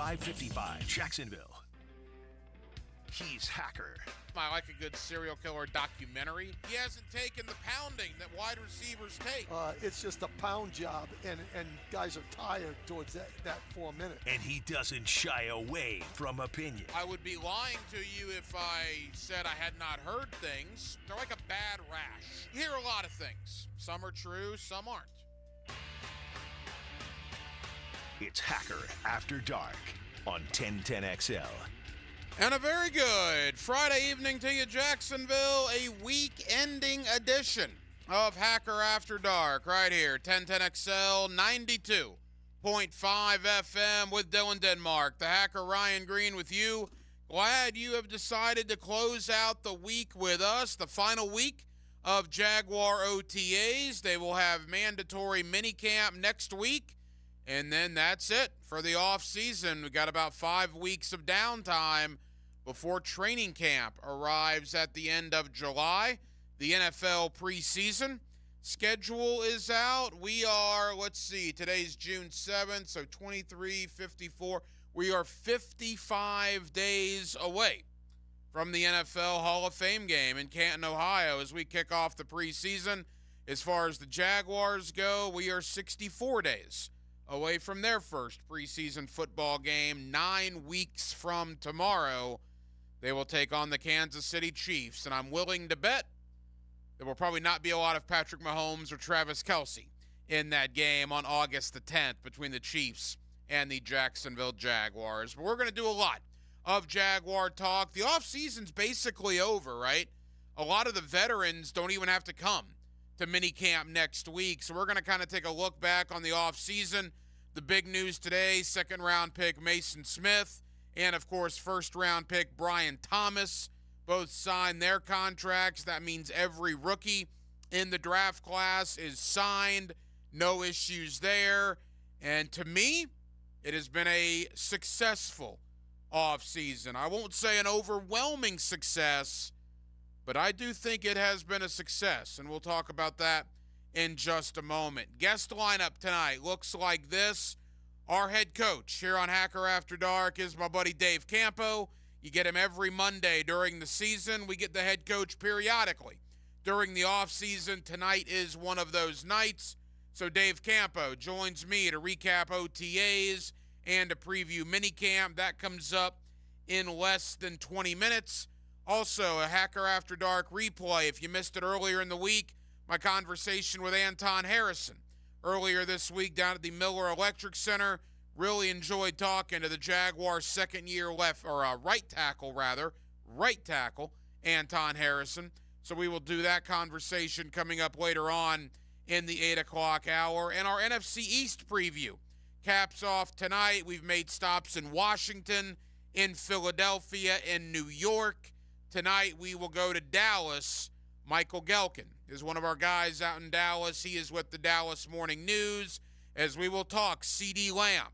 555 Jacksonville. He's Hacker. I like a good serial killer documentary. He hasn't taken the pounding that wide receivers take. It's just a pound job, and guys are tired towards that 4 minutes. And he doesn't shy away from opinion. I would be lying to you if I said I had not heard things. They're like a bad rash. You hear a lot of things. Some are true, some aren't. It's Hacker After Dark on 1010XL. And a very good Friday evening to you, Jacksonville. A week-ending edition of Hacker After Dark right here, 1010XL 92.5 FM with Dylan Denmark. The Hacker Ryan Green with you. Glad you have decided to close out the week with us, the final week of Jaguar OTAs. They will have mandatory minicamp next week, and then that's it for the off season. We got about 5 weeks of downtime before training camp arrives at the end of July. The NFL preseason schedule is out. We are, today's June 7th, so 23:54. We are 55 days away from the NFL Hall of Fame game in Canton, Ohio, as we kick off the preseason. As far as the Jaguars go, we are 64 days away from their first preseason football game. 9 weeks from tomorrow, they will take on the Kansas City Chiefs, and I'm willing to bet there will probably not be a lot of Patrick Mahomes or Travis Kelce in that game on August the 10th between the Chiefs and the Jacksonville Jaguars. But we're going to do a lot of Jaguar talk. The offseason's basically over, right? A lot of the veterans don't even have to come to minicamp next week, so we're going to kind of take a look back on the offseason. The big news today, second-round pick Mason Smith and, of course, first-round pick Brian Thomas both signed their contracts. That means every rookie in the draft class is signed. No issues there. And to me, it has been a successful offseason. I won't say an overwhelming success, but I do think it has been a success, and we'll talk about that in just a moment. Guest lineup tonight looks like this. Our head coach here on Hacker After Dark is my buddy Dave Campo. You get him every Monday during the season. We get the head coach periodically during the offseason. Tonight is one of those nights. So Dave Campo joins me to recap OTAs and to preview minicamp. That comes up in less than 20 minutes. Also, a Hacker After Dark replay. If you missed it earlier in the week, my conversation with Anton Harrison earlier this week down at the Miller Electric Center. Really enjoyed talking to the Jaguars' second-year right tackle, Anton Harrison. So we will do that conversation coming up later on in the 8 o'clock hour. And our NFC East preview caps off tonight. We've made stops in Washington, in Philadelphia, in New York. Tonight we will go to Dallas. Michael Gelkin is one of our guys out in Dallas. He is with the Dallas Morning News, as we will talk CeeDee Lamb,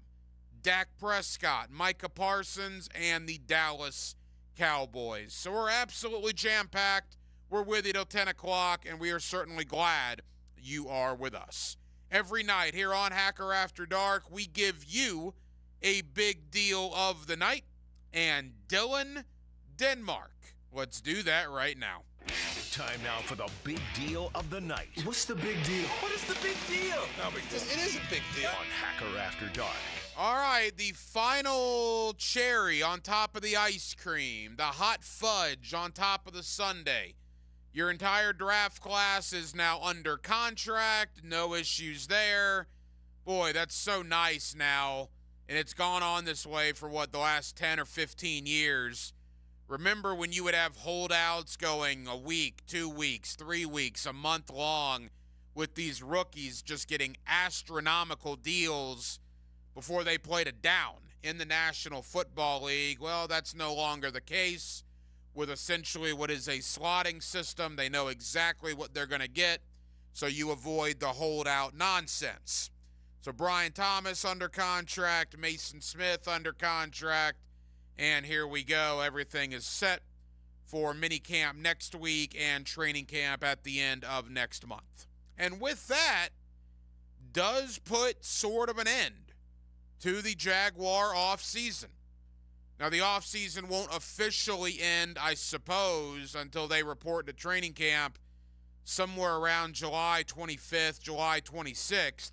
Dak Prescott, Micah Parsons, and the Dallas Cowboys. So we're absolutely jam-packed. We're with you till 10 o'clock, and we are certainly glad you are with us. Every night here on Hacker After Dark, we give you a big deal of the night. And Dylan Denmark, let's do that right now. Time now for the big deal of the night. What's the big deal? What is the big deal? No big deal. It is a big deal. On Hacker After Dark. All right, the final cherry on top of the ice cream, the hot fudge on top of the sundae. Your entire draft class is now under contract. No issues there. Boy, that's so nice now. And it's gone on this way for, the last 10 or 15 years. Remember when you would have holdouts going a week, 2 weeks, 3 weeks, a month long with these rookies just getting astronomical deals before they played a down in the National Football League? Well, that's no longer the case with essentially what is a slotting system. They know exactly what they're going to get, so you avoid the holdout nonsense. So Brian Thomas under contract, Mason Smith under contract, and here we go. Everything is set for minicamp next week and training camp at the end of next month. And with that, does put sort of an end to the Jaguar offseason. Now, the offseason won't officially end, I suppose, until they report to training camp somewhere around July 25th, July 26th.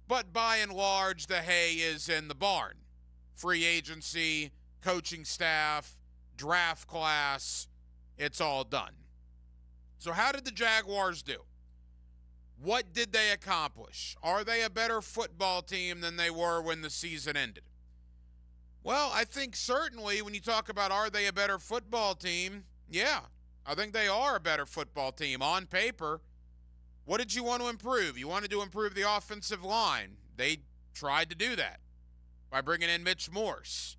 But by and large, the hay is in the barn. Free agency, coaching staff, draft class, it's all done. So how did the Jaguars do? What did they accomplish? Are they a better football team than they were when the season ended? Well, I think certainly when you talk about are they a better football team, yeah, I think they are a better football team on paper. What did you want to improve? You wanted to improve the offensive line. They tried to do that by bringing in Mitch Morse,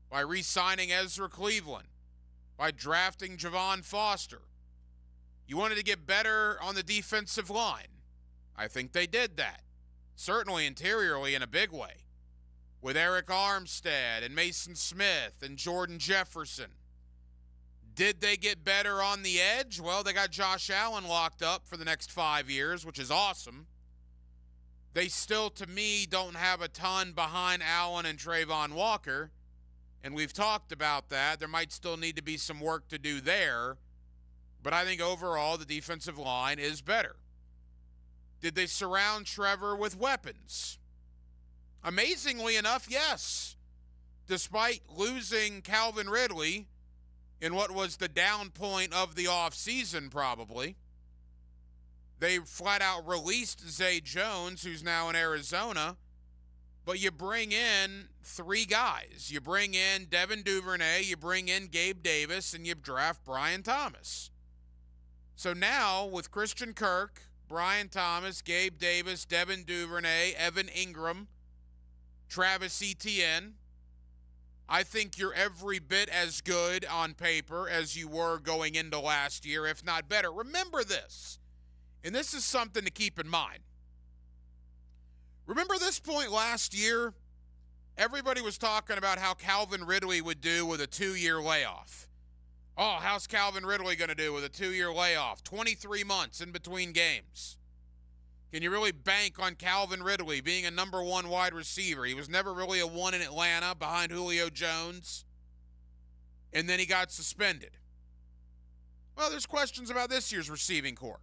by re-signing Ezra Cleveland, by drafting Javon Foster. You wanted to get better on the defensive line. I think they did that, certainly interiorly in a big way, with Eric Armstead and Mason Smith and Jordan Jefferson. Did they get better on the edge? Well, they got Josh Allen locked up for the next 5 years, which is awesome. They still, to me, don't have a ton behind Allen and Trayvon Walker, and we've talked about that. There might still need to be some work to do there, but I think overall the defensive line is better. Did they surround Trevor with weapons? Amazingly enough, yes. Despite losing Calvin Ridley in what was the down point of the offseason probably, they flat out released Zay Jones, who's now in Arizona, but you bring in 3 guys. You bring in Devin Duvernay, you bring in Gabe Davis, and you draft Brian Thomas. So now with Christian Kirk, Brian Thomas, Gabe Davis, Devin Duvernay, Evan Ingram, Travis Etienne, I think you're every bit as good on paper as you were going into last year, if not better. Remember this, and this is something to keep in mind. Remember this point last year? Everybody was talking about how Calvin Ridley would do with a 2-year layoff. Oh, how's Calvin Ridley going to do with a 2-year layoff? 23 months in between games. Can you really bank on Calvin Ridley being a number 1 wide receiver? He was never really a 1 in Atlanta behind Julio Jones. And then he got suspended. Well, there's questions about this year's receiving corps.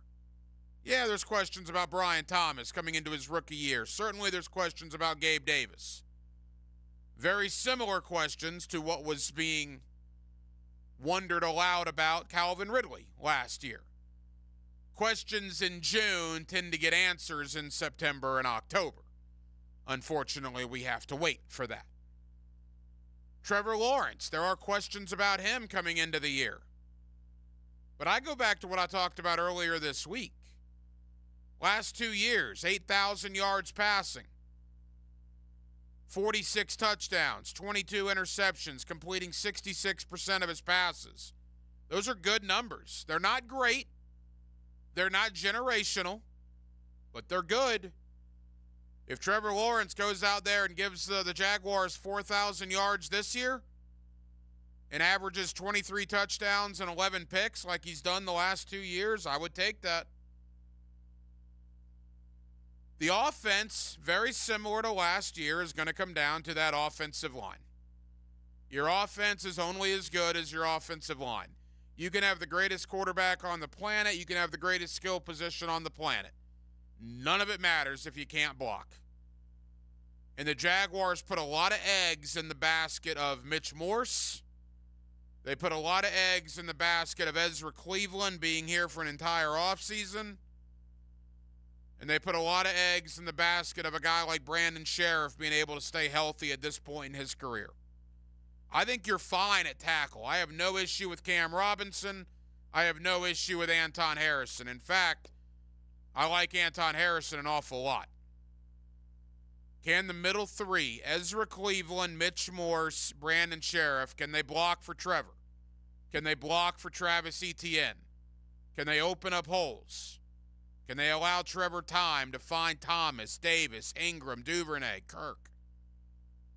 Yeah, there's questions about Brian Thomas coming into his rookie year. Certainly there's questions about Gabe Davis. Very similar questions to what was being wondered aloud about Calvin Ridley last year. Questions in June tend to get answers in September and October. Unfortunately, we have to wait for that. Trevor Lawrence, there are questions about him coming into the year. But I go back to what I talked about earlier this week. Last 2 years, 8,000 yards passing, 46 touchdowns, 22 interceptions, completing 66% of his passes. Those are good numbers. They're not great. They're not generational, but they're good. If Trevor Lawrence goes out there and gives the Jaguars 4,000 yards this year and averages 23 touchdowns and 11 picks like he's done the last 2 years, I would take that. The offense, very similar to last year, is going to come down to that offensive line. Your offense is only as good as your offensive line. You can have the greatest quarterback on the planet. You can have the greatest skill position on the planet. None of it matters if you can't block. And the Jaguars put a lot of eggs in the basket of Mitch Morse. They put a lot of eggs in the basket of Ezra Cleveland being here for an entire offseason. And they put a lot of eggs in the basket of a guy like Brandon Sheriff being able to stay healthy at this point in his career. I think you're fine at tackle. I have no issue with Cam Robinson. I have no issue with Anton Harrison. In fact, I like Anton Harrison an awful lot. Can the middle 3, Ezra Cleveland, Mitch Morse, Brandon Sheriff, can they block for Trevor? Can they block for Travis Etienne? Can they open up holes? Can they allow Trevor time to find Thomas, Davis, Ingram, Duvernay, Kirk?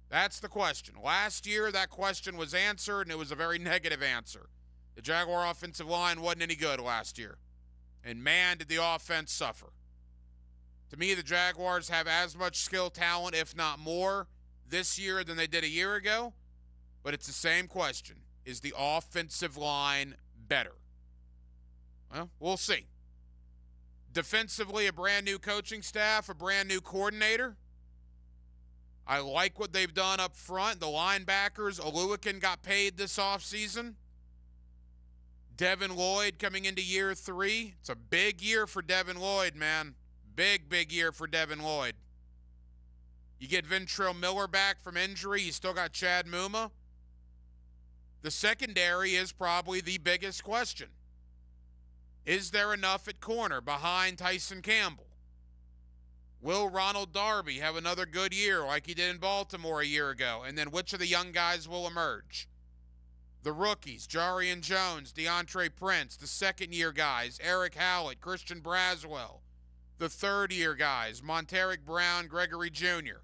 That's the question. Last year, that question was answered, and it was a very negative answer. The Jaguar offensive line wasn't any good last year. And man, did the offense suffer. To me, the Jaguars have as much skill, talent, if not more, this year than they did a year ago, but it's the same question. Is the offensive line better? Well, we'll see. Defensively, a brand new coaching staff, a brand new coordinator. I like what they've done up front. The linebackers, Oluwakin got paid this offseason. Devin Lloyd coming into year 3. It's a big year for Devin Lloyd, man. Big year for Devin Lloyd. You get Ventrell Miller back from injury. You still got Chad Muma. The secondary is probably the biggest question. Is there enough at corner behind Tyson Campbell? Will Ronald Darby have another good year like he did in Baltimore a year ago? And then which of the young guys will emerge? The rookies, Jarian Jones, DeAndre Prince, the second-year guys, Eric Hallett, Christian Braswell, the third-year guys, Monteric Brown, Gregory Jr.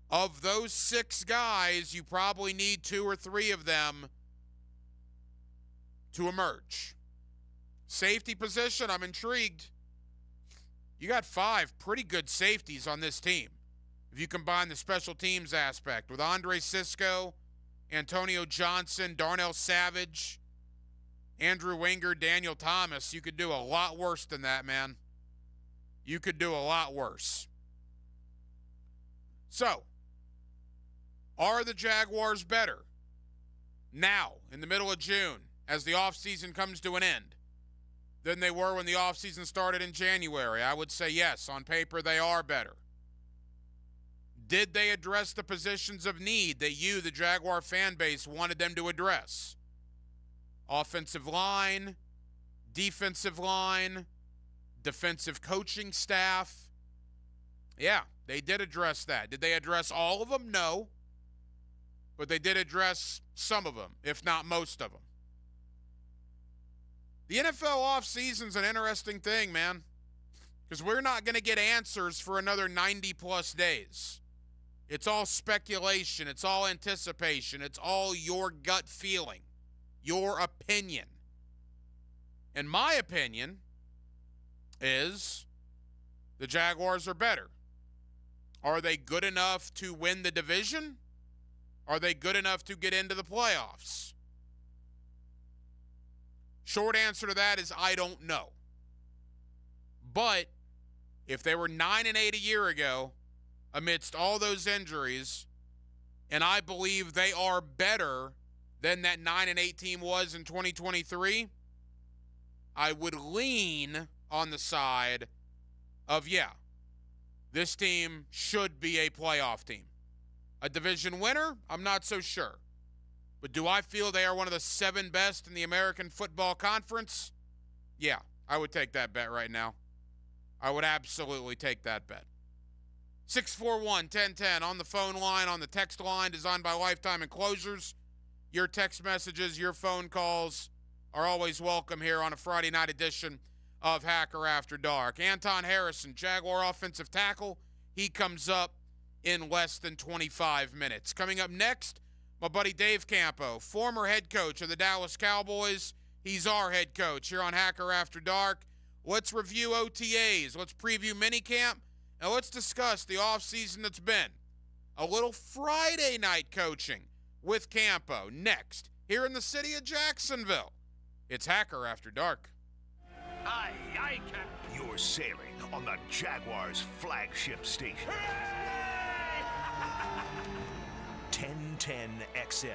Of those 6 guys, you probably need 2 or 3 of them to emerge. Safety position, I'm intrigued. You got 5 pretty good safeties on this team. If you combine the special teams aspect with Andre Sisco, Antonio Johnson, Darnell Savage, Andrew Winger, Daniel Thomas, you could do a lot worse than that, man. You could do a lot worse. So, are the Jaguars better now, in the middle of June, as the offseason comes to an end, than they were when the offseason started in January? I would say yes. On paper, they are better. Did they address the positions of need that you, the Jaguar fan base, wanted them to address? Offensive line, defensive line, defensive coaching staff. Yeah, they did address that. Did they address all of them? No. But they did address some of them, if not most of them. The NFL offseason's an interesting thing, man, because we're not going to get answers for another 90-plus days. It's all speculation. It's all anticipation. It's all your gut feeling, your opinion. And my opinion is the Jaguars are better. Are they good enough to win the division? Are they good enough to get into the playoffs? Short answer to that is I don't know. But if they were 9-8 a year ago, amidst all those injuries, and I believe they are better than that 9-8 team was in 2023, I would lean on the side of, yeah, this team should be a playoff team. A division winner, I'm not so sure. But do I feel they are one of the 7 best in the American Football Conference? Yeah, I would take that bet right now. I would absolutely take that bet. 641-1010 on the phone line, on the text line, designed by Lifetime Enclosures. Your text messages, your phone calls are always welcome here on a Friday night edition of Hacker After Dark. Anton Harrison, Jaguar offensive tackle. He comes up in less than 25 minutes. Coming up next, my buddy Dave Campo, former head coach of the Dallas Cowboys. He's our head coach here on Hacker After Dark. Let's review OTAs. Let's preview minicamp. And let's discuss the offseason that's been. A little Friday night coaching with Campo next here in the city of Jacksonville. It's Hacker After Dark. Aye, aye, Captain. You're sailing on the Jaguars' flagship station. 1010 XL.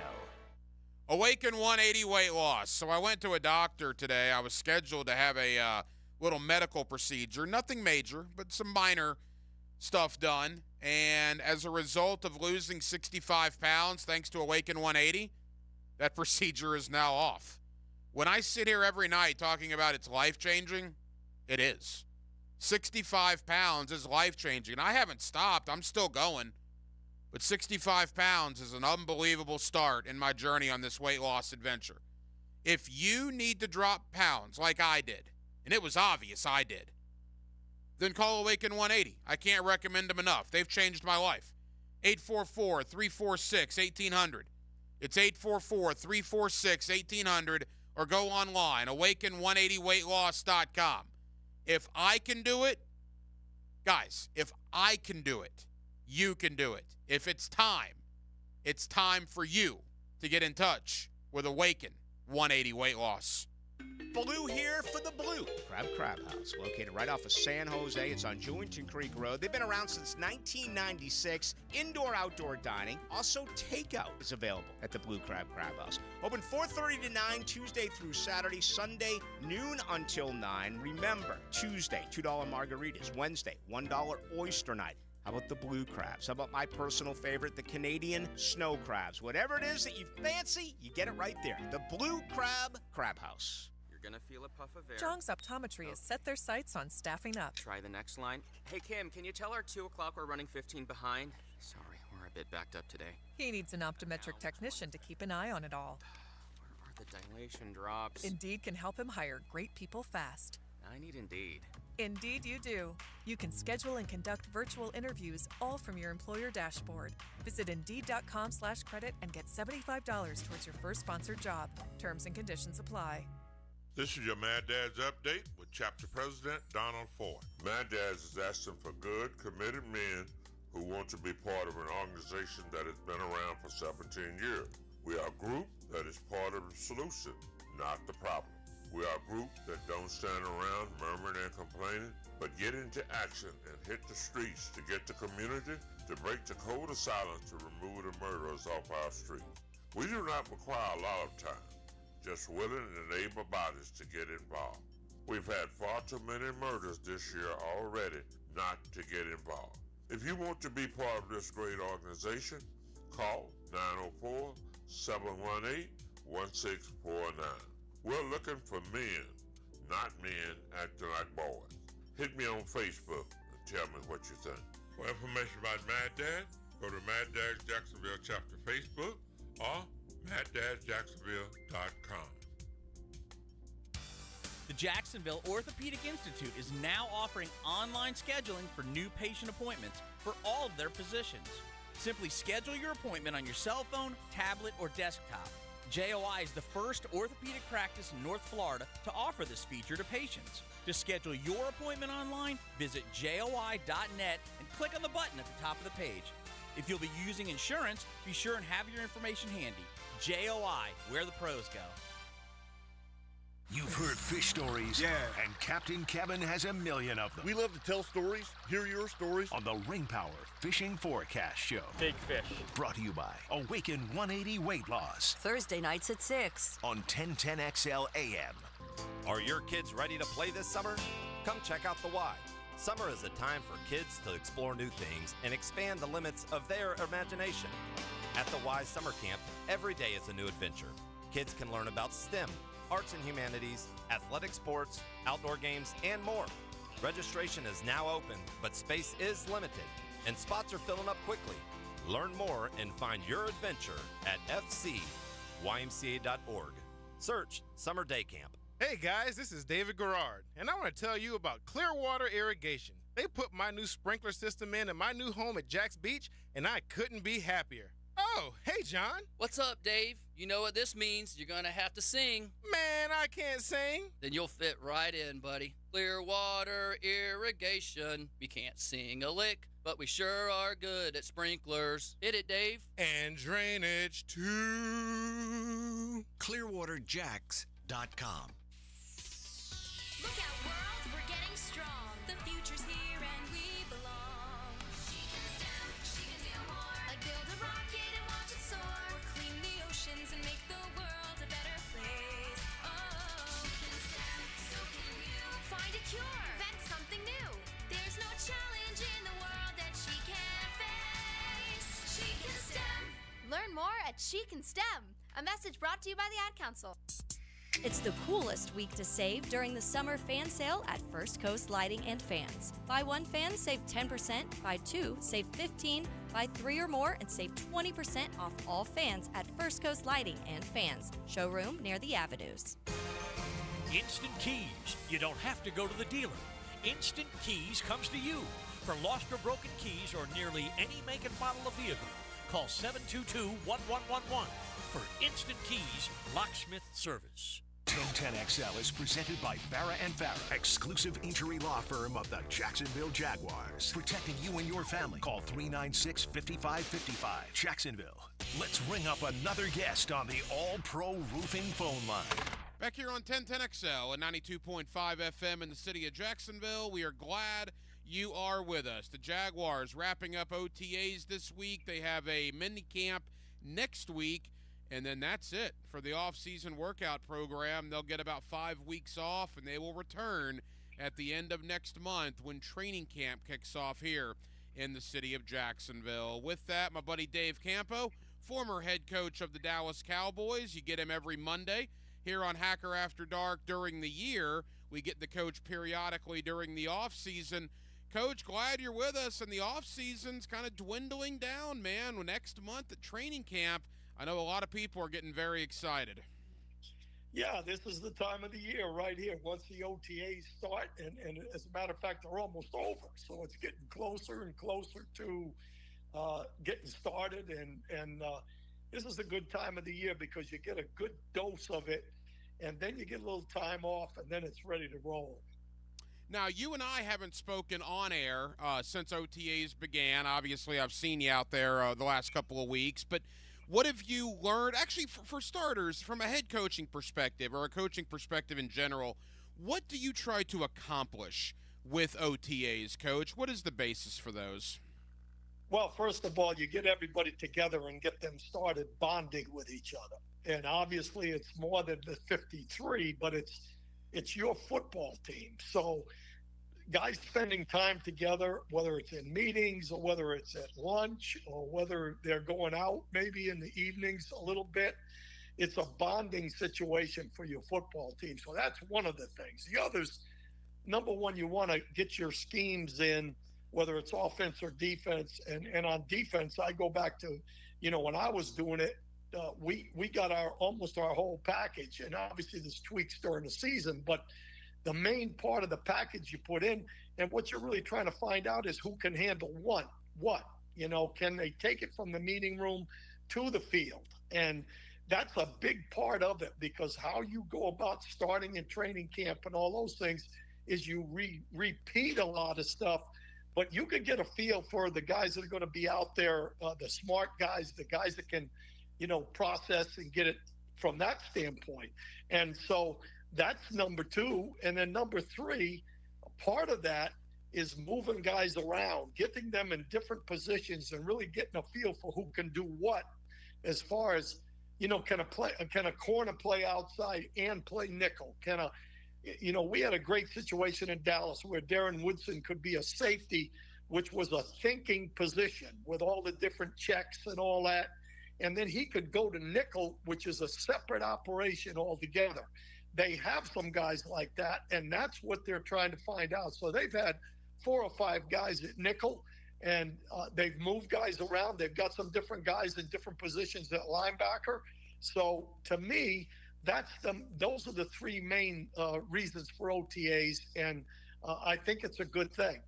Awaken 180 weight loss. So I went to a doctor today. I was scheduled to have a little medical procedure. Nothing major, but some minor stuff done. And as a result of losing 65 pounds, thanks to Awaken 180, that procedure is now off. When I sit here every night talking about it's life-changing, it is. 65 pounds is life-changing. And I haven't stopped. I'm still going. But 65 pounds is an unbelievable start in my journey on this weight loss adventure. If you need to drop pounds like I did, and it was obvious I did, then call Awaken 180. I can't recommend them enough. They've changed my life. 844-346-1800. It's 844-346-1800, or go online, awaken180weightloss.com. If I can do it, guys, if I can do it, you can do it. If it's time for you to get in touch with Awaken 180 Weight Loss. Blue here for the Blue Crab House, located right off of San Jose. It's on Jewington Creek Road. They've been around since 1996. Indoor-outdoor dining. Also, takeout is available at the Blue Crab House. Open 4:30 to 9, Tuesday through Saturday. Sunday, noon until 9. Remember, Tuesday, $2 margaritas. Wednesday, $1 oyster night. How about the blue crabs? How about my personal favorite, the Canadian snow crabs? Whatever it is that you fancy, you get it right there. The Blue Crab House. Gonna feel a puff of air. Jong's Optometry has set their sights on staffing up. Try the next line. Hey, Kim, can you tell our 2 o'clock we're running 15 behind? Sorry, we're a bit backed up today. He needs an optometric technician to keep an eye on it all. Where are the dilation drops? Indeed can help him hire great people fast. I need Indeed. Indeed you do. You can schedule and conduct virtual interviews all from your employer dashboard. Visit Indeed.com/credit and get $75 towards your first sponsored job. Terms and conditions apply. This is your Mad Dad's Update with Chapter President Donald Ford. Mad Dad's is asking for good, committed men who want to be part of an organization that has been around for 17 years. We are a group that is part of the solution, not the problem. We are a group that don't stand around murmuring and complaining, but get into action and hit the streets to get the community to break the code of silence to remove the murderers off our streets. We do not require a lot of time, just willing and able bodies to get involved. We've had far too many murders this year already not to get involved. If you want to be part of this great organization, call 904-718-1649. We're looking for men, not men acting like boys. Hit me on Facebook and tell me what you think. For information about Mad Dad, go to Mad Dad's Jacksonville chapter Facebook or MadDad'sJacksonville.com. The Jacksonville Orthopedic Institute is now offering online scheduling for new patient appointments for all of their physicians. Simply schedule your appointment on your cell phone, tablet, or desktop. JOI is the first orthopedic practice in North Florida to offer this feature to patients. To schedule your appointment online, visit joi.net and click on the button at the top of the page. If you'll be using insurance, be sure and have your information handy. JOI, where the pros go. You've heard fish stories, and Captain Kevin has a million of them. We love to tell stories, hear your stories. On the Ring Power Fishing Forecast Show. Big fish. Brought to you by Awaken 180 Weight Loss. Thursday nights at 6. On 1010XL AM. Are your kids ready to play this summer? Come check out the Y. Summer is a time for kids to explore new things and expand the limits of their imagination. At the Y Summer Camp, every day is a new adventure. Kids can learn about STEM, arts and humanities, athletic sports, outdoor games, and more. Registration is now open, but space is limited, and spots are filling up quickly. Learn more and find your adventure at fcymca.org. Search Summer Day Camp. Hey guys, this is David Garrard, and I want to tell you about Clearwater Irrigation. They put my new sprinkler system in my new home at Jack's Beach, and I couldn't be happier. Oh, hey John. What's up, Dave? You know what this means. You're gonna have to sing. Man, I can't sing. Then you'll fit right in, buddy. Clearwater Irrigation. We can't sing a lick, but we sure are good at sprinklers. Hit it, Dave. And drainage too. ClearwaterJacks.com. Look out, world, we're getting strong. The future's here and we belong. She can STEM, she can do more. Like build a rocket and watch it soar. Or clean the oceans and make the world a better place. Oh, she can STEM, so can you. Find a cure, invent something new. There's no challenge in the world that she can't face. She can STEM. Learn more at She Can STEM. A message brought to you by the Ad Council. It's the coolest week to save during the summer fan sale at First Coast Lighting and Fans. Buy one fan, save 10%. Buy two, save 15%. Buy three or more and save 20% off all fans at First Coast Lighting and Fans. Showroom near the Avenues. Instant Keys. You don't have to go to the dealer. Instant Keys comes to you. For lost or broken keys or nearly any make and model of vehicle, call 722-1111 for Instant Keys locksmith service. 1010XL is presented by Farah & Farah, exclusive injury law firm of the Jacksonville Jaguars. Protecting you and your family. Call 396-5555. Jacksonville. Let's ring up another guest on the All-Pro Roofing phone line. Back here on 1010XL and 92.5 FM in the city of Jacksonville, we are glad you are with us. The Jaguars wrapping up OTAs this week. They have a mini camp next week, and then that's it for the off-season workout program. They'll get about 5 weeks off, and they will return at the end of next month when training camp kicks off here in the city of Jacksonville. With that, my buddy Dave Campo, former head coach of the Dallas Cowboys. You get him every Monday here on Hacker After Dark during the year. We get the coach periodically during the off-season. Coach, glad you're with us, and the off-season's kind of dwindling down, man. Next month at training camp, I know a lot of people are getting very excited. Yeah, this is the time of the year right here. Once the OTAs start, and as a matter of fact, they're almost over. So it's getting closer and closer to getting started. And this is a good time of the year because you get a good dose of it, and then you get a little time off, and then it's ready to roll. Now, you and I haven't spoken on air since OTAs began. Obviously, I've seen you out there the last couple of weeks. But what have you learned? Actually, for starters, from a head coaching perspective or a coaching perspective in general, what do you try to accomplish with OTAs, Coach? What is the basis for those? Well, first of all, you get everybody together and get them started bonding with each other. And obviously, it's more than the 53, but it's your football team. So guys spending time together, whether it's in meetings or whether it's at lunch or whether they're going out maybe in the evenings a little bit, it's a bonding situation for your football team. So that's one of the things. The others, number one, you want to get your schemes in, whether it's offense or defense. And on defense, I go back to, when I was doing it, we got almost our whole package, and obviously there's tweaks during the season, but the main part of the package you put in, and what you're really trying to find out is who can handle what, can they take it from the meeting room to the field? And that's a big part of it, because how you go about starting in training camp and all those things is you repeat a lot of stuff, but you can get a feel for the guys that are going to be out there, the smart guys, the guys that can process and get it from that standpoint. And so that's number two. And then number three, part of that is moving guys around, getting them in different positions and really getting a feel for who can do what, as far as, can a corner play outside and play nickel? We had a great situation in Dallas where Darren Woodson could be a safety, which was a thinking position with all the different checks and all that. And then he could go to nickel, which is a separate operation altogether. They have some guys like that, and that's what they're trying to find out. So they've had 4 or 5 guys at nickel, and they've moved guys around. They've got some different guys in different positions at linebacker. So to me, those are the 3 main reasons for OTAs, and I think it's a good thing.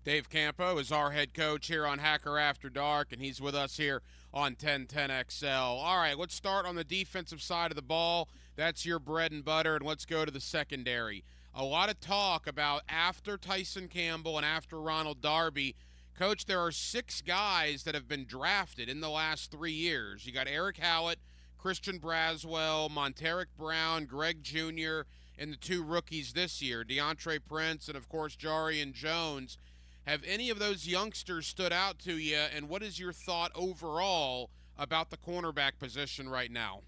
Dave Campo is our head coach here on Hacker After Dark, and he's with us here on 1010XL. All right, let's start on the defensive side of the ball. That's your bread and butter, and let's go to the secondary. A lot of talk about after Tyson Campbell and after Ronald Darby. Coach, there are 6 guys that have been drafted in the last 3 years. You got Eric Howlett, Christian Braswell, Monteric Brown, Greg Jr., and the 2 rookies this year, DeAndre Prince and, of course, Jarian Jones. Have any of those youngsters stood out to you, and what is your thought overall about the cornerback position right now?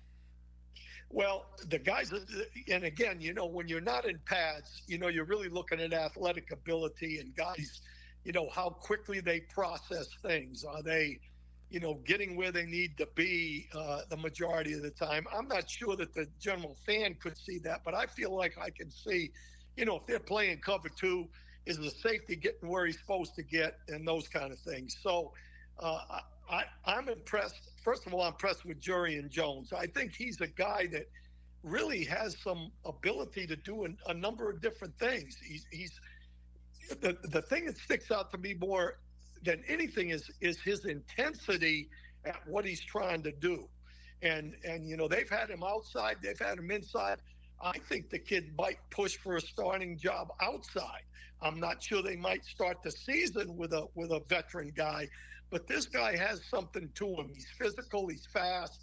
Well, the guys, and again, when you're not in pads, you're really looking at athletic ability and guys, how quickly they process things. Are they, getting where they need to be the majority of the time? I'm not sure that the general fan could see that, but I feel like I can see, if they're playing cover 2, is the safety getting where he's supposed to get, and those kind of things. So I'm impressed. First of all, I'm impressed with Jarian Jones. I think he's a guy that really has some ability to do a number of different things. He's the thing that sticks out to me more than anything is his intensity at what he's trying to do. And they've had him outside, they've had him inside, I think the kid might push for a starting job outside. I'm not sure they might start the season with a veteran guy, but this guy has something to him. He's physical, he's fast,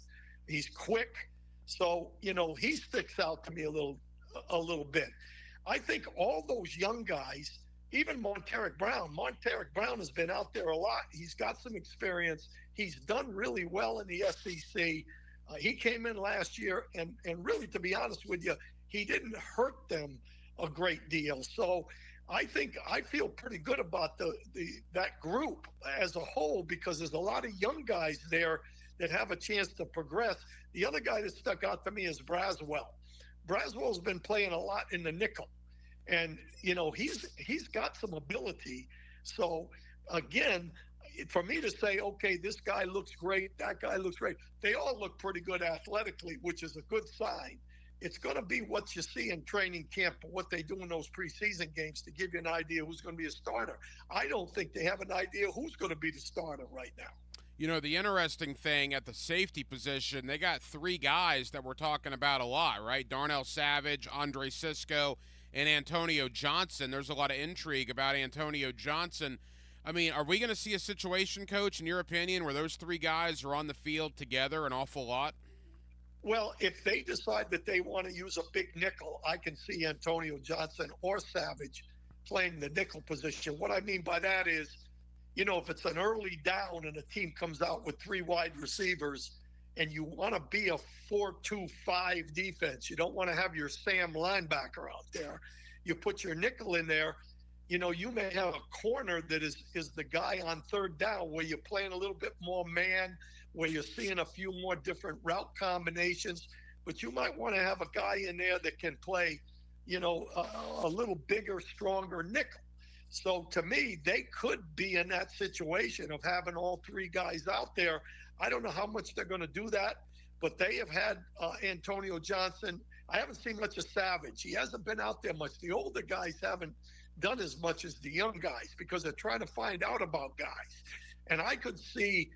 he's quick. So, he sticks out to me a little bit. I think all those young guys, even Monteric Brown has been out there a lot. He's got some experience. He's done really well in the SEC. He came in last year, and really, to be honest with you, he didn't hurt them a great deal. So I think I feel pretty good about that group as a whole, because there's a lot of young guys there that have a chance to progress. The other guy that stuck out to me is Braswell. Braswell's been playing a lot in the nickel, and he's got some ability. So again, for me to say, okay, this guy looks great, that guy looks great, they all look pretty good athletically, which is a good sign. It's going to be what you see in training camp and what they do in those preseason games to give you an idea who's going to be a starter. I don't think they have an idea who's going to be the starter right now. The interesting thing at the safety position, they got three guys that we're talking about a lot, right? Darnell Savage, Andre Sisco, and Antonio Johnson. There's a lot of intrigue about Antonio Johnson. I mean, are we going to see a situation, Coach, in your opinion, where those three guys are on the field together an awful lot? Well, if they decide that they want to use a big nickel, I can see Antonio Johnson or Savage playing the nickel position. What I mean by that is, if it's an early down and a team comes out with three wide receivers and you want to be a 4-2-5 defense, you don't want to have your Sam linebacker out there. You put your nickel in there. You may have a corner that is the guy on third down where you're playing a little bit more man, where you're seeing a few more different route combinations, but you might want to have a guy in there that can play, a little bigger, stronger nickel. So to me, they could be in that situation of having all three guys out there. I don't know how much they're going to do that, but they have had Antonio Johnson. I haven't seen much of Savage. He hasn't been out there much. The older guys haven't done as much as the young guys because they're trying to find out about guys. And I could see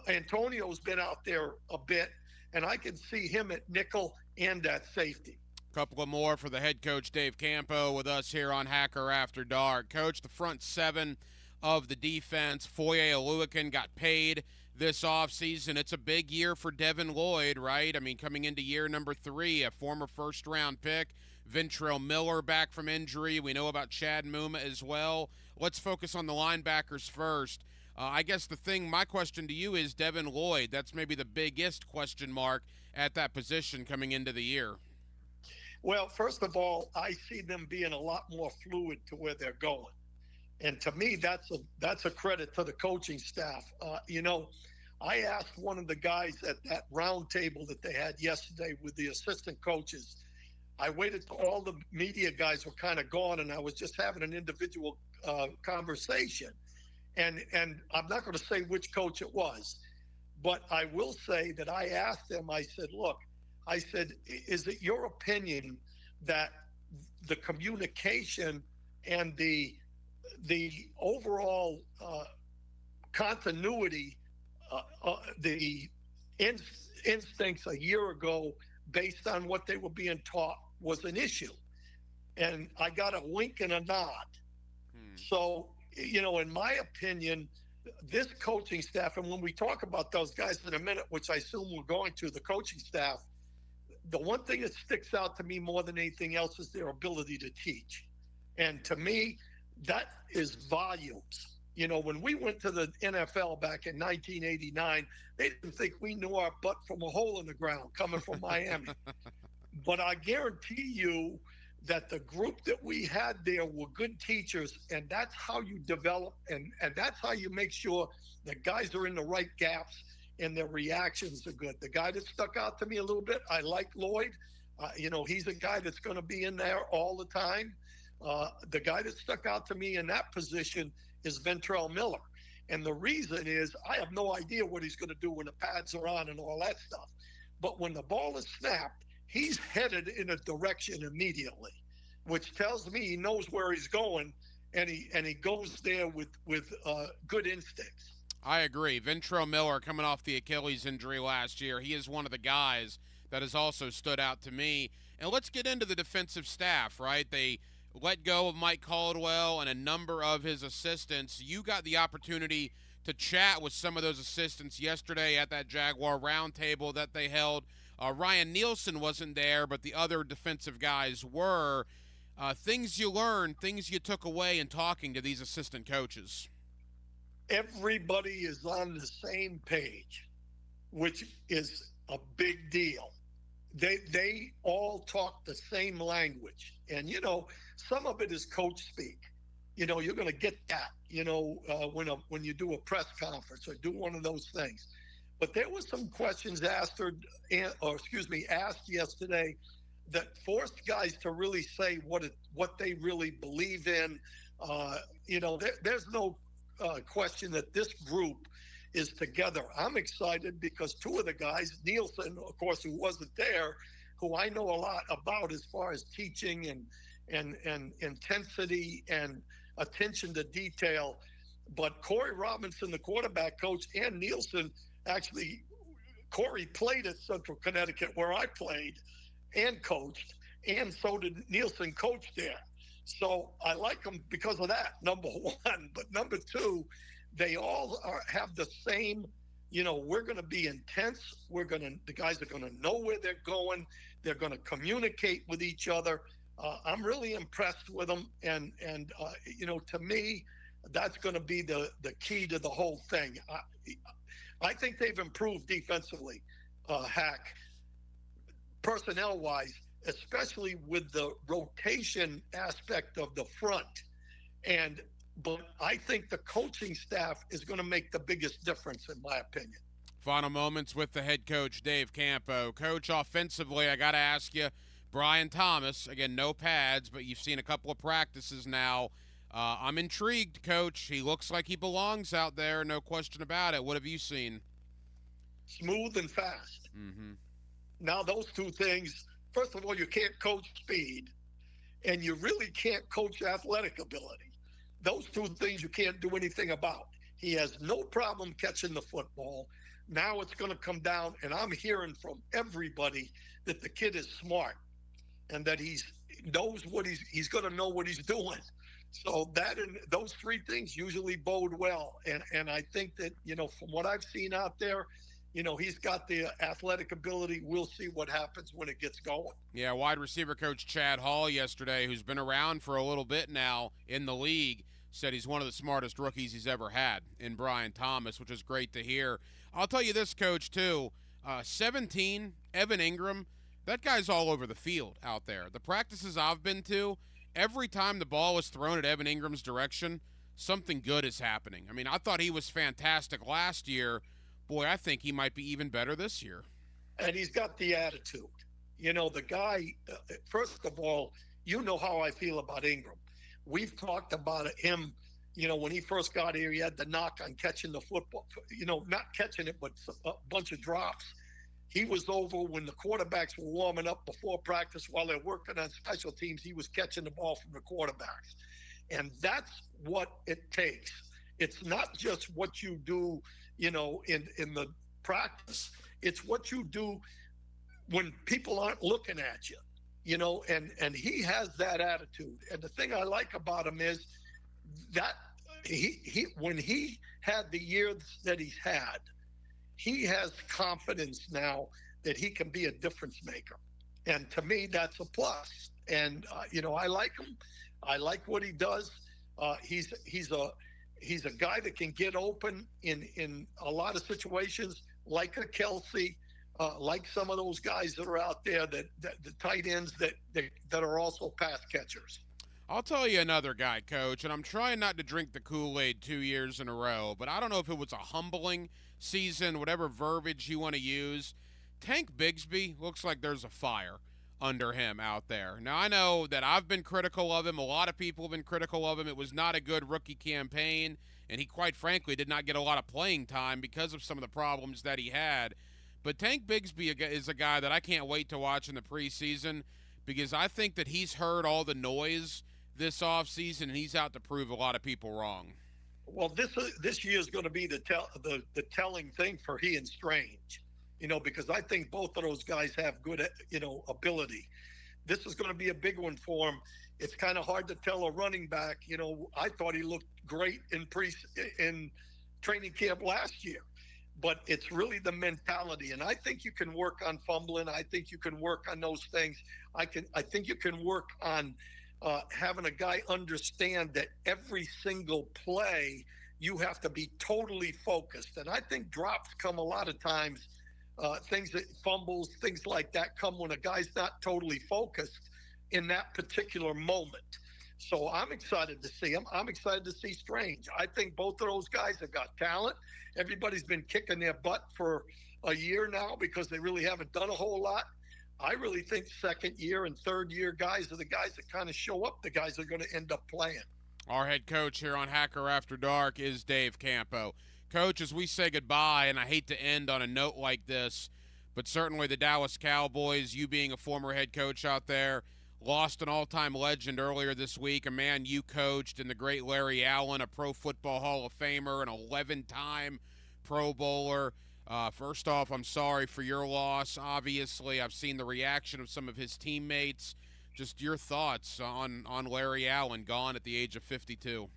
Antonio's been out there a bit, and I can see him at nickel and at safety. Couple of more for the head coach, Dave Campo, with us here on Hacker After Dark. Coach, the front seven of the defense, Foye Oluokun got paid this offseason. It's a big year for Devin Lloyd, right? I mean, coming into year number 3, a former first-round pick. Ventrell Miller back from injury. We know about Chad Muma as well. Let's focus on the linebackers first. I guess my question to you is Devin Lloyd. That's maybe the biggest question mark at that position coming into the year. Well, first of all, I see them being a lot more fluid to where they're going. And to me, that's a credit to the coaching staff. I asked one of the guys at that round table that they had yesterday with the assistant coaches. I waited till all the media guys were kind of gone, and I was just having an individual conversation. And I'm not going to say which coach it was, but I will say that I asked them, I said, look, is it your opinion that the communication and the overall continuity, the instincts a year ago based on what they were being taught was an issue? And I got a wink and a nod. So, in my opinion, this coaching staff, and when we talk about those guys in a minute, which I assume we're going to, the coaching staff, the one thing that sticks out to me more than anything else is their ability to teach. And to me, that is volumes. When we went to the NFL back in 1989, they didn't think we knew our butt from a hole in the ground coming from Miami. But I guarantee you that the group that we had there were good teachers, and that's how you develop, and that's how you make sure the guys are in the right gaps and their reactions are good. The guy that stuck out to me a little bit, I like Lloyd. He's a guy that's going to be in there all the time. The guy that stuck out to me in that position is Ventrell Miller. And the reason is I have no idea what he's going to do when the pads are on and all that stuff. But when the ball is snapped, he's headed in a direction immediately, which tells me he knows where he's going, and he goes there with good instincts. I agree. Ventrell Miller, coming off the Achilles injury last year, he is one of the guys that has also stood out to me. And let's get into the defensive staff, right? They let go of Mike Caldwell and a number of his assistants. You got the opportunity to chat with some of those assistants yesterday at that Jaguar roundtable that they held. Ryan Nielsen wasn't there, but the other defensive guys were. Things you learned, things you took away in talking to these assistant coaches. Everybody is on the same page, which is a big deal. They all talk the same language. And, you know, some of it is coach speak. You know, you're going to get that, you know, when you do a press conference or do one of those things. But there was some questions asked yesterday that forced guys to really say what they really believe in. You know, there's no question that this group is together. I'm excited because two of the guys, Nielsen, of course, who wasn't there, who I know a lot about as far as teaching and intensity and attention to detail. But Corey Robinson, the quarterback coach, and Nielsen, actually, Corey played at Central Connecticut where I played and coached, and so did Nielsen coach there. So I like them because of that, number one. But number two, they all have the same, you know, we're going to be intense. The guys are going to know where they're going. They're going to communicate with each other. I'm really impressed with them. And you know, to me, that's going to be the key to the whole thing. I think they've improved defensively, Hack, personnel-wise, especially with the rotation aspect of the front. But I think the coaching staff is going to make the biggest difference, in my opinion. Final moments with the head coach, Dave Campo. Coach, offensively, I got to ask you, Brian Thomas, again, no pads, but you've seen a couple of practices now. I'm intrigued, Coach. He looks like he belongs out there, no question about it. What have you seen? Smooth and fast. Mm-hmm. Now, those two things, first of all, you can't coach speed, and you really can't coach athletic ability. Those two things you can't do anything about. He has no problem catching the football. Now it's going to come down, and I'm hearing from everybody that the kid is smart and that he's going to know what he's doing. So that and those three things usually bode well. And I think that, you know, from what I've seen out there, you know, he's got the athletic ability. We'll see what happens when it gets going. Yeah, wide receiver coach Chad Hall yesterday, who's been around for a little bit now in the league, said he's one of the smartest rookies he's ever had in Brian Thomas, which is great to hear. I'll tell you this, Coach, too. 17, Evan Ingram, that guy's all over the field out there. The practices I've been to, every time the ball is thrown at Evan Ingram's direction, something good is happening. I mean, I thought he was fantastic last year. Boy, I think he might be even better this year. And he's got the attitude. You know, the guy, first of all, you know how I feel about Ingram. We've talked about him, you know, when he first got here, he had the knock on catching the football, you know, not catching it, but a bunch of drops. He was over when the quarterbacks were warming up before practice while they're working on special teams. He was catching the ball from the quarterbacks. And that's what it takes. It's not just what you do, you know, in the practice. It's what you do when people aren't looking at you, you know, and he has that attitude. And the thing I like about him is that he when he had the years that he's had, he has confidence now that he can be a difference maker. And to me, that's a plus. And, you know, I like him. I like what he does. He's a guy that can get open in a lot of situations, like a Kelsey, like some of those guys that are out there, that the tight ends that are also pass catchers. I'll tell you another guy, Coach, and I'm trying not to drink the Kool-Aid 2 years in a row, but I don't know if it was a humbling season, whatever verbiage you want to use. Tank Bigsby looks like there's a fire under him out there. Now, I know that I've been critical of him. A lot of people have been critical of him. It was not a good rookie campaign, and he, quite frankly, did not get a lot of playing time because of some of the problems that he had. But Tank Bigsby is a guy that I can't wait to watch in the preseason because I think that he's heard all the noise this offseason, and he's out to prove a lot of people wrong. Well, this year is going to be the telling thing for he and Strange, you know, because I think both of those guys have good, you know, ability. this is going to be a big one for him. It's kind of hard to tell a running back. You know, I thought he looked great in training camp last year, but it's really the mentality. And I think you can work on fumbling. I think you can work on those things. I think you can work on having a guy understand that every single play you have to be totally focused. And I think drops come a lot of times, things that fumbles, things like that come when a guy's not totally focused in that particular moment. So I'm excited to see him. I'm excited to see Strange. I think both of those guys have got talent. Everybody's been kicking their butt for a year now because they really haven't done a whole lot. I really think second year and third year guys are the guys that kind of show up, the guys that are going to end up playing. Our head coach here on Hacker After Dark is Dave Campo. Coach, as we say goodbye, and I hate to end on a note like this, but certainly the Dallas Cowboys, you being a former head coach out there, lost an all-time legend earlier this week, a man you coached, and the great Larry Allen, a Pro Football Hall of Famer, an 11-time Pro Bowler. First off, I'm sorry for your loss. Obviously, I've seen the reaction of some of his teammates. Just your thoughts on Larry Allen, gone at the age of 52.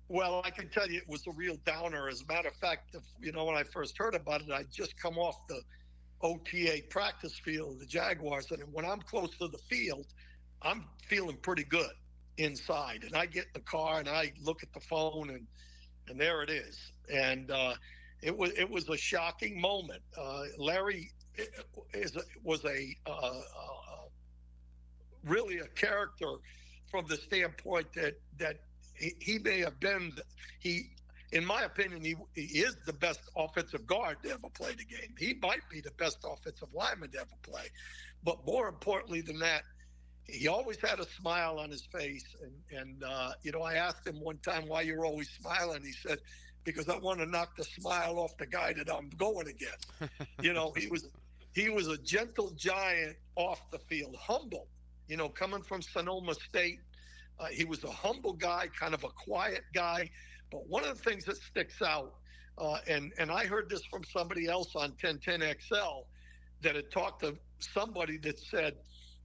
Well, I can tell you it was a real downer. As a matter of fact, when I first heard about it, I'd just come off the OTA practice field of the Jaguars. And when I'm close to the field, I'm feeling pretty good inside. And I get in the car and I look at the phone and there it is. And it was a shocking moment. Larry was really a character from the standpoint that he may have been, in my opinion, he is the best offensive guard to ever play the game. He might be the best offensive lineman to ever play. But more importantly than that, he always had a smile on his face. And I asked him one time why you're always smiling. He said, because I want to knock the smile off the guy that I'm going against. He was a gentle giant off the field, humble. Coming from Sonoma State, he was a humble guy, kind of a quiet guy. But one of the things that sticks out, and I heard this from somebody else on 1010XL that had talked to somebody that said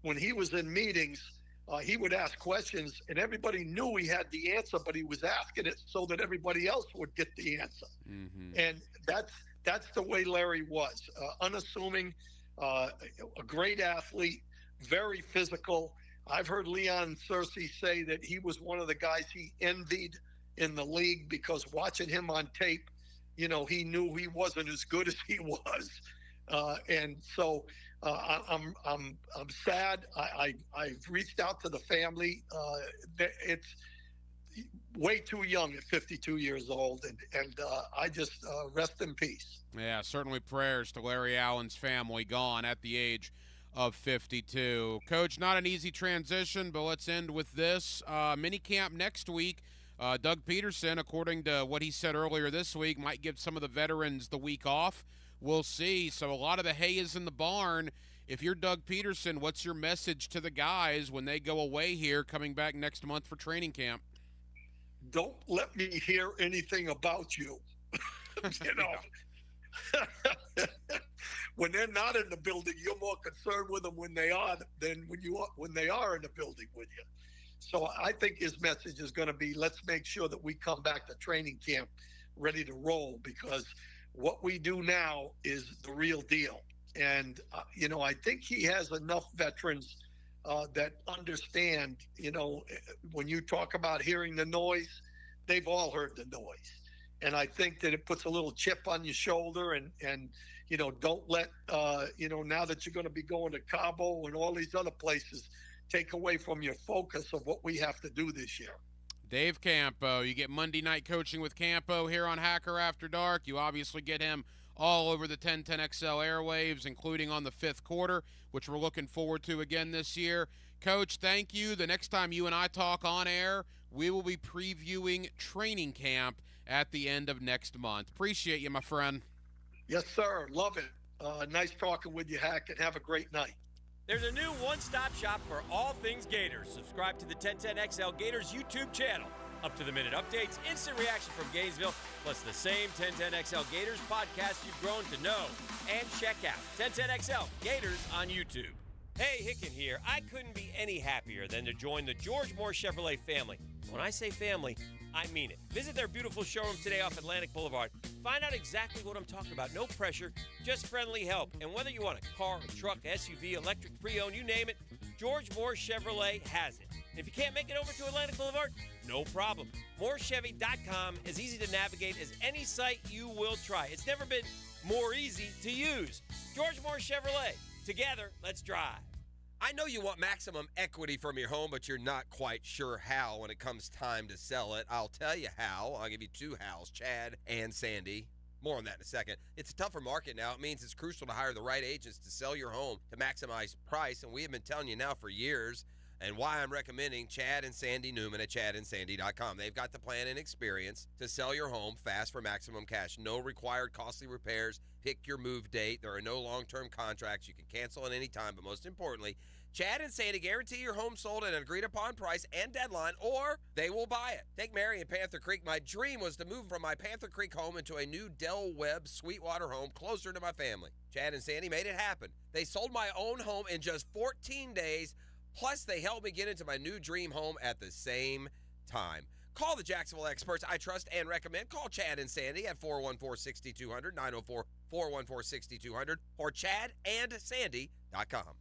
when he was in meetings, he would ask questions and everybody knew he had the answer, but he was asking it so that everybody else would get the answer. Mm-hmm. And that's the way Larry was, unassuming, a great athlete, very physical. I've heard Leon Searcy say that he was one of the guys he envied in the league because watching him on tape, he knew he wasn't as good as he was. And so I'm sad. I've reached out to the family. It's way too young at 52 years old. And I just rest in peace. Yeah, certainly prayers to Larry Allen's family, gone at the age of 52. Coach, not an easy transition, but let's end with this. Mini camp next week. Doug Peterson, according to what he said earlier this week, might give some of the veterans the week off. We'll see. So a lot of the hay is in the barn. If you're Doug Peterson, what's your message to the guys when they go away here, coming back next month for training camp? Don't let me hear anything about you. When they're not in the building, you're more concerned with them when they are than when they are in the building with you. So I think his message is going to be, let's make sure that we come back to training camp ready to roll, because what we do now is the real deal. And, I think he has enough veterans that understand, when you talk about hearing the noise, they've all heard the noise. And I think that it puts a little chip on your shoulder and don't let, now that you're going to be going to Cabo and all these other places, take away from your focus of what we have to do this year. Dave Campo, you get Monday Night Coaching with Campo here on Hacker After Dark. You obviously get him all over the 1010XL airwaves, including on the fifth quarter, which we're looking forward to again this year. Coach, thank you. The next time you and I talk on air, we will be previewing training camp at the end of next month. Appreciate you, my friend. Yes, sir. Love it. Nice talking with you, Hack, and have a great night. There's a new one-stop shop for all things Gators. Subscribe to the 1010XL Gators YouTube channel. Up-to-the-minute updates, instant reaction from Gainesville, plus the same 1010XL Gators podcast you've grown to know. And check out 1010XL Gators on YouTube. Hey, Hicken here. I couldn't be any happier than to join the George Moore Chevrolet family. When I say family, I mean it. Visit their beautiful showroom today off Atlantic Boulevard. Find out exactly what I'm talking about. No pressure, just friendly help. And whether you want a car, a truck, SUV, electric, pre-owned, you name it, George Moore Chevrolet has it. And if you can't make it over to Atlantic Boulevard, no problem. MooreChevy.com is easy to navigate as any site you will try. It's never been more easy to use. George Moore Chevrolet. Together, let's drive. I know you want maximum equity from your home, but you're not quite sure how when it comes time to sell it. I'll tell you how. I'll give you two hows, Chad and Sandy. More on that in a second. It's a tougher market now. It means it's crucial to hire the right agents to sell your home to maximize price, and we have been telling you now for years, and why I'm recommending Chad and Sandy Newman at chadandsandy.com. They've got the plan and experience to sell your home fast for maximum cash. No required costly repairs. Pick your move date. There are no long-term contracts. You can cancel at any time, but most importantly, Chad and Sandy guarantee your home sold at an agreed-upon price and deadline, or they will buy it. Take Mary in Panther Creek. My dream was to move from my Panther Creek home into a new Del Webb Sweetwater home closer to my family. Chad and Sandy made it happen. They sold my own home in just 14 days, plus they helped me get into my new dream home at the same time. Call the Jacksonville experts I trust and recommend. Call Chad and Sandy at 414-6200, 904-414-6200, or chadandsandy.com.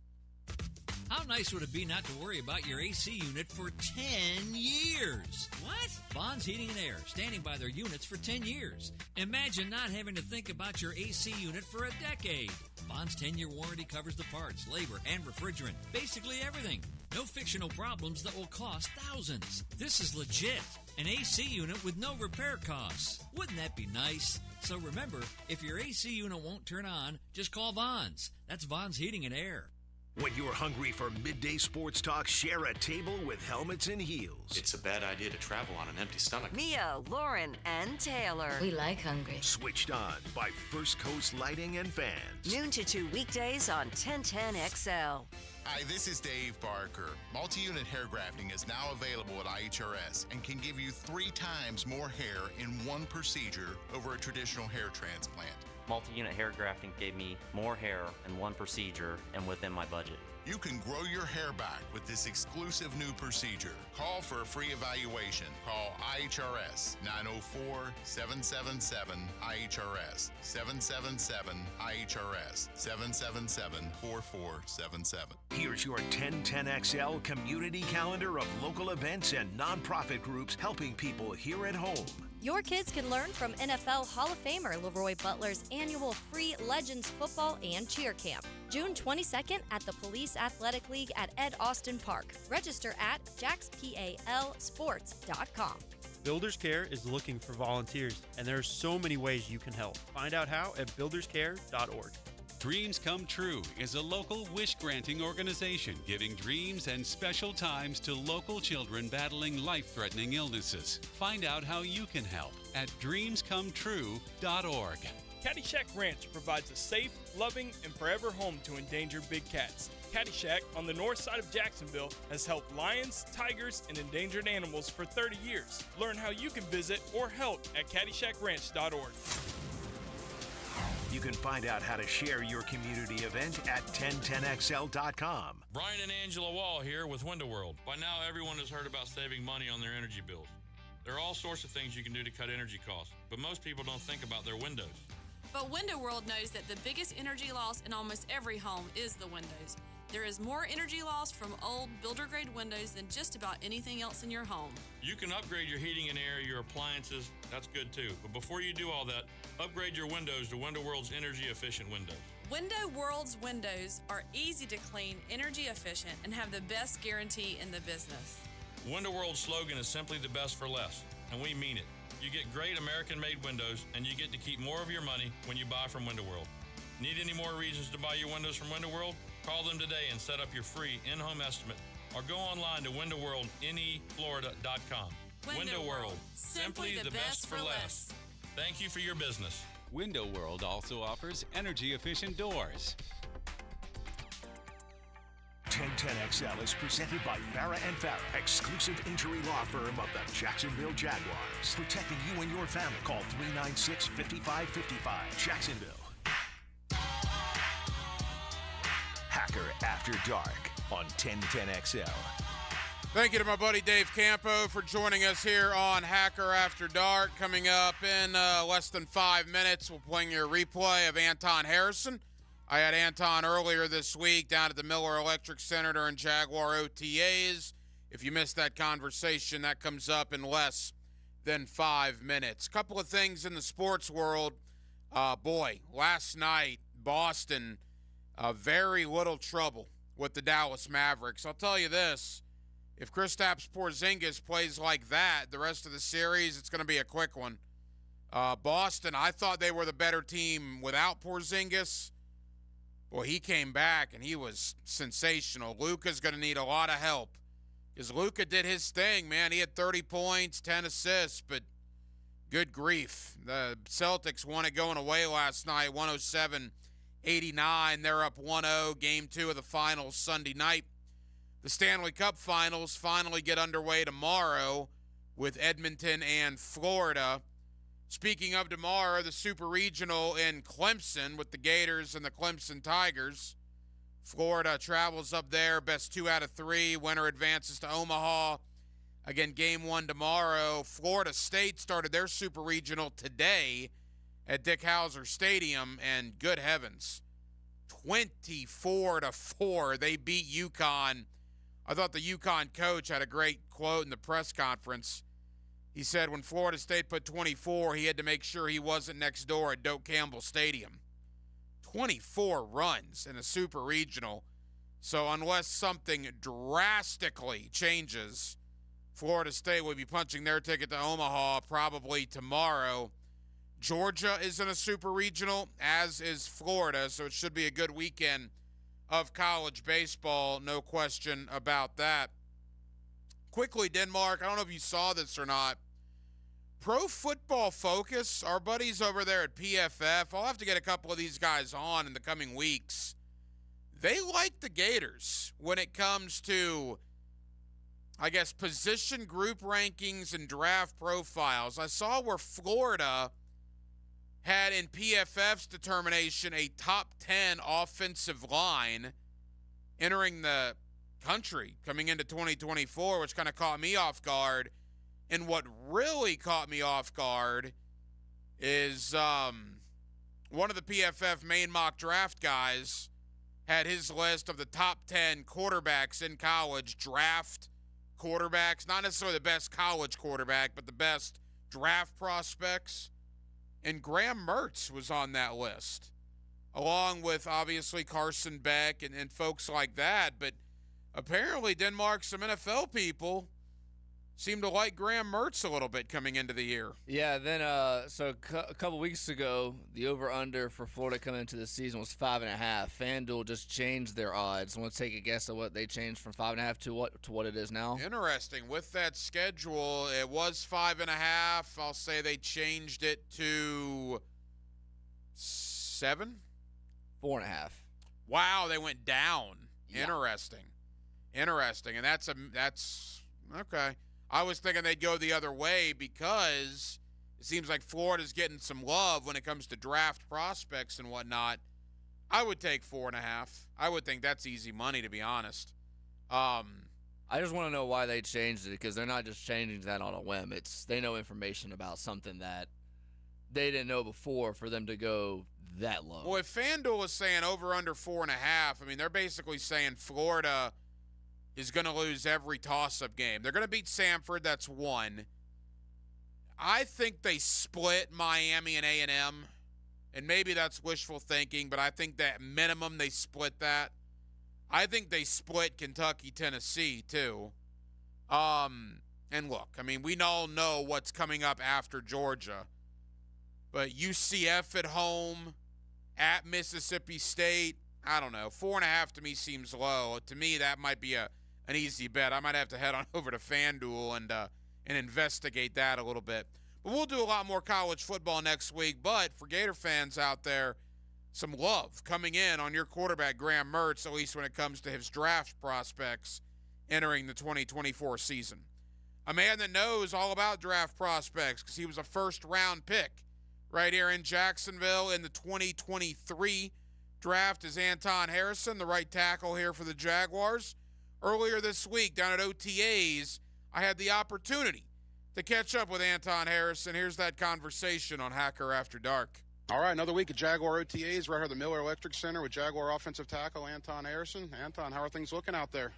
How nice would it be not to worry about your AC unit for 10 years? What? Vaughn's Heating and Air, standing by their units for 10 years. Imagine not having to think about your AC unit for a decade. Vaughn's 10-year warranty covers the parts, labor, and refrigerant. Basically everything. No fictional problems that will cost thousands. This is legit. An AC unit with no repair costs. Wouldn't that be nice? So remember, if your AC unit won't turn on, just call Vaughn's. That's Vaughn's Heating and Air. When you're hungry for midday sports talk, share a table with Helmets and Heels. It's a bad idea to travel on an empty stomach. Mia, Lauren, and Taylor. We like hungry. Switched on by First Coast Lighting and Fans. Noon to 2 weekdays on 1010XL. Hi, this is Dave Barker. Multi-unit hair grafting is now available at IHRS and can give you 3 times more hair in one procedure over a traditional hair transplant. Multi-unit hair grafting gave me more hair in one procedure and within my budget. You can grow your hair back with this exclusive new procedure. Call for a free evaluation. Call IHRS 904-777-IHRS 777-IHRS 777-4477. Here's your 1010XL community calendar of local events and nonprofit groups helping people here at home. Your kids can learn from NFL Hall of Famer Leroy Butler's annual free Legends football and cheer camp. June 22nd at the Police Athletic League at Ed Austin Park. Register at jaxpalsports.com. Builders Care is looking for volunteers, and there are so many ways you can help. Find out how at builderscare.org. Dreams Come True is a local wish-granting organization giving dreams and special times to local children battling life-threatening illnesses. Find out how you can help at dreamscometrue.org. Caddyshack Ranch provides a safe, loving, and forever home to endangered big cats. Caddyshack, on the north side of Jacksonville, has helped lions, tigers, and endangered animals for 30 years. Learn how you can visit or help at caddyshackranch.org. You can find out how to share your community event at 1010XL.com. Brian and Angela Wall here with Window World. By now, everyone has heard about saving money on their energy bills. There are all sorts of things you can do to cut energy costs, but most people don't think about their windows. But Window World knows that the biggest energy loss in almost every home is the windows. There is more energy loss from old builder-grade windows than just about anything else in your home. You can upgrade your heating and air, your appliances. That's good too. But before you do all that, upgrade your windows to Window World's energy-efficient windows. Window World's windows are easy to clean, energy efficient, and have the best guarantee in the business. Window World's slogan is simply the best for less, and we mean it. You get great American-made windows, and you get to keep more of your money when you buy from Window World. Need any more reasons to buy your windows from Window World? Call them today and set up your free in-home estimate, or go online to windowworldneflorida.com. Window World, simply the best for less. Thank you for your business. Window World also offers energy-efficient doors. 1010XL is presented by Farah and Farah, exclusive injury law firm of the Jacksonville Jaguars. Protecting you and your family. Call 396-5555. Jacksonville. Hacker After Dark on 1010XL. Thank you to my buddy Dave Campo for joining us here on Hacker After Dark. Coming up in less than 5 minutes, we'll play your replay of Anton Harrison. I had Anton earlier this week down at the Miller Electric Center during Jaguar OTAs. If you missed that conversation, that comes up in less than 5 minutes. Couple of things in the sports world. Last night, Boston, very little trouble with the Dallas Mavericks. I'll tell you this. If Kristaps Porzingis plays like that the rest of the series, it's going to be a quick one. Boston, I thought they were the better team without Porzingis. Well, he came back, and he was sensational. Luka's going to need a lot of help because Luka did his thing, man. He had 30 points, 10 assists, but good grief. The Celtics won it going away last night, 107-89. They're up 1-0, Game 2 of the finals Sunday night. The Stanley Cup Finals finally get underway tomorrow with Edmonton and Florida. Speaking of tomorrow, the Super Regional in Clemson with the Gators and the Clemson Tigers. Florida travels up there, best 2 out of 3. Winner advances to Omaha. Again, Game 1 tomorrow. Florida State started their Super Regional today at Dick Howser Stadium, and good heavens, 24-4, they beat UConn. I thought the UConn coach had a great quote in the press conference. He said when Florida State put 24, he had to make sure he wasn't next door at Doak Campbell Stadium. 24 runs in a Super Regional. So unless something drastically changes, Florida State will be punching their ticket to Omaha probably tomorrow. Georgia is in a Super Regional, as is Florida, so it should be a good weekend of college baseball, no question about that. Quickly, Denmark, I don't know if you saw this or not. Pro Football Focus, our buddies over there at PFF, I'll have to get a couple of these guys on in the coming weeks. They like the Gators when it comes to, I guess, position group rankings and draft profiles. I saw where Florida had in PFF's determination a top 10 offensive line entering the country coming into 2024, which kind of caught me off guard. And what really caught me off guard is one of the PFF main mock draft guys had his list of the top 10 quarterbacks in college, draft quarterbacks, not necessarily the best college quarterback, but the best draft prospects. And Graham Mertz was on that list, along with, obviously, Carson Beck and folks like that. But apparently, Denmark, some NFL people seem to like Graham Mertz a little bit coming into the year. Yeah, then a couple weeks ago, the over-under for Florida coming into the season was 5.5. FanDuel just changed their odds. Want to take a guess at what they changed from 5.5 to what it is now? Interesting. With that schedule, it was 5.5. I'll say they changed it to 7? 4.5. Wow, they went down. Yeah. Interesting. And that's okay. I was thinking they'd go the other way because it seems like Florida's getting some love when it comes to draft prospects and whatnot. I would take 4.5. I would think that's easy money, to be honest. I just want to know why they changed it, because they're not just changing that on a whim. They know information about something that they didn't know before for them to go that low. Well, if FanDuel is saying over under 4.5, I mean, they're basically saying Florida is going to lose every toss-up game. They're going to beat Samford. That's 1. I think they split Miami and A&M, and maybe that's wishful thinking, but I think that minimum they split that. I think they split Kentucky, Tennessee, too. And look, I mean, we all know what's coming up after Georgia, but UCF at home, at Mississippi State, I don't know. 4.5 to me seems low. To me, that might be an easy bet. I might have to head on over to FanDuel and investigate that a little bit. But we'll do a lot more college football next week. But for Gator fans out there, some love coming in on your quarterback, Graham Mertz, at least when it comes to his draft prospects entering the 2024 season. A man that knows all about draft prospects because he was a first-round pick right here in Jacksonville in the 2023 draft is Anton Harrison, the right tackle here for the Jaguars. Earlier this week, down at OTAs, I had the opportunity to catch up with Anton Harrison. Here's that conversation on Hacker After Dark. All right, another week of Jaguar OTAs right here at the Miller Electric Center with Jaguar offensive tackle Anton Harrison. Anton, how are things looking out there?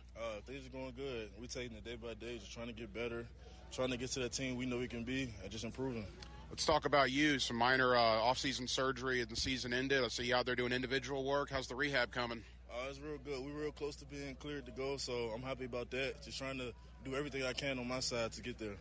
Things are going good. We're taking it day by day, just trying to get better, trying to get to that team we know we can be, and just improving. Let's talk about you. Some minor off-season surgery and the season ended. I see you out there doing individual work. How's the rehab coming? It's real good. We're real close to being cleared to go, so I'm happy about that. Just trying to do everything I can on my side to get there.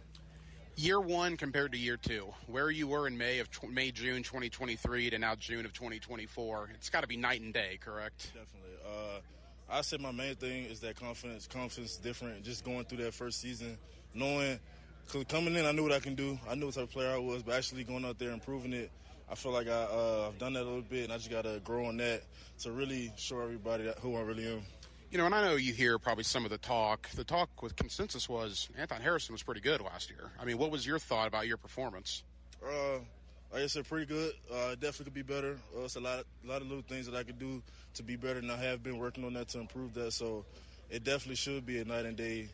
Year one compared to year two, where you were in June 2023 to now June of 2024, it's got to be night and day, correct? Definitely. I said my main thing is that confidence. Confidence is different. Just going through that first season, knowing, because coming in, I knew what I can do. I knew what type of player I was, but actually going out there and proving it, I feel like I've done that a little bit, and I just got to grow on that to really show everybody who I really am. You know, and I know you hear probably some of the talk. The talk with consensus was Anton Harrison was pretty good last year. I mean, what was your thought about your performance? Like I said, pretty good. Definitely could be better. It's a lot of little things that I could do to be better, and I have been working on that to improve that. So it definitely should be a night and day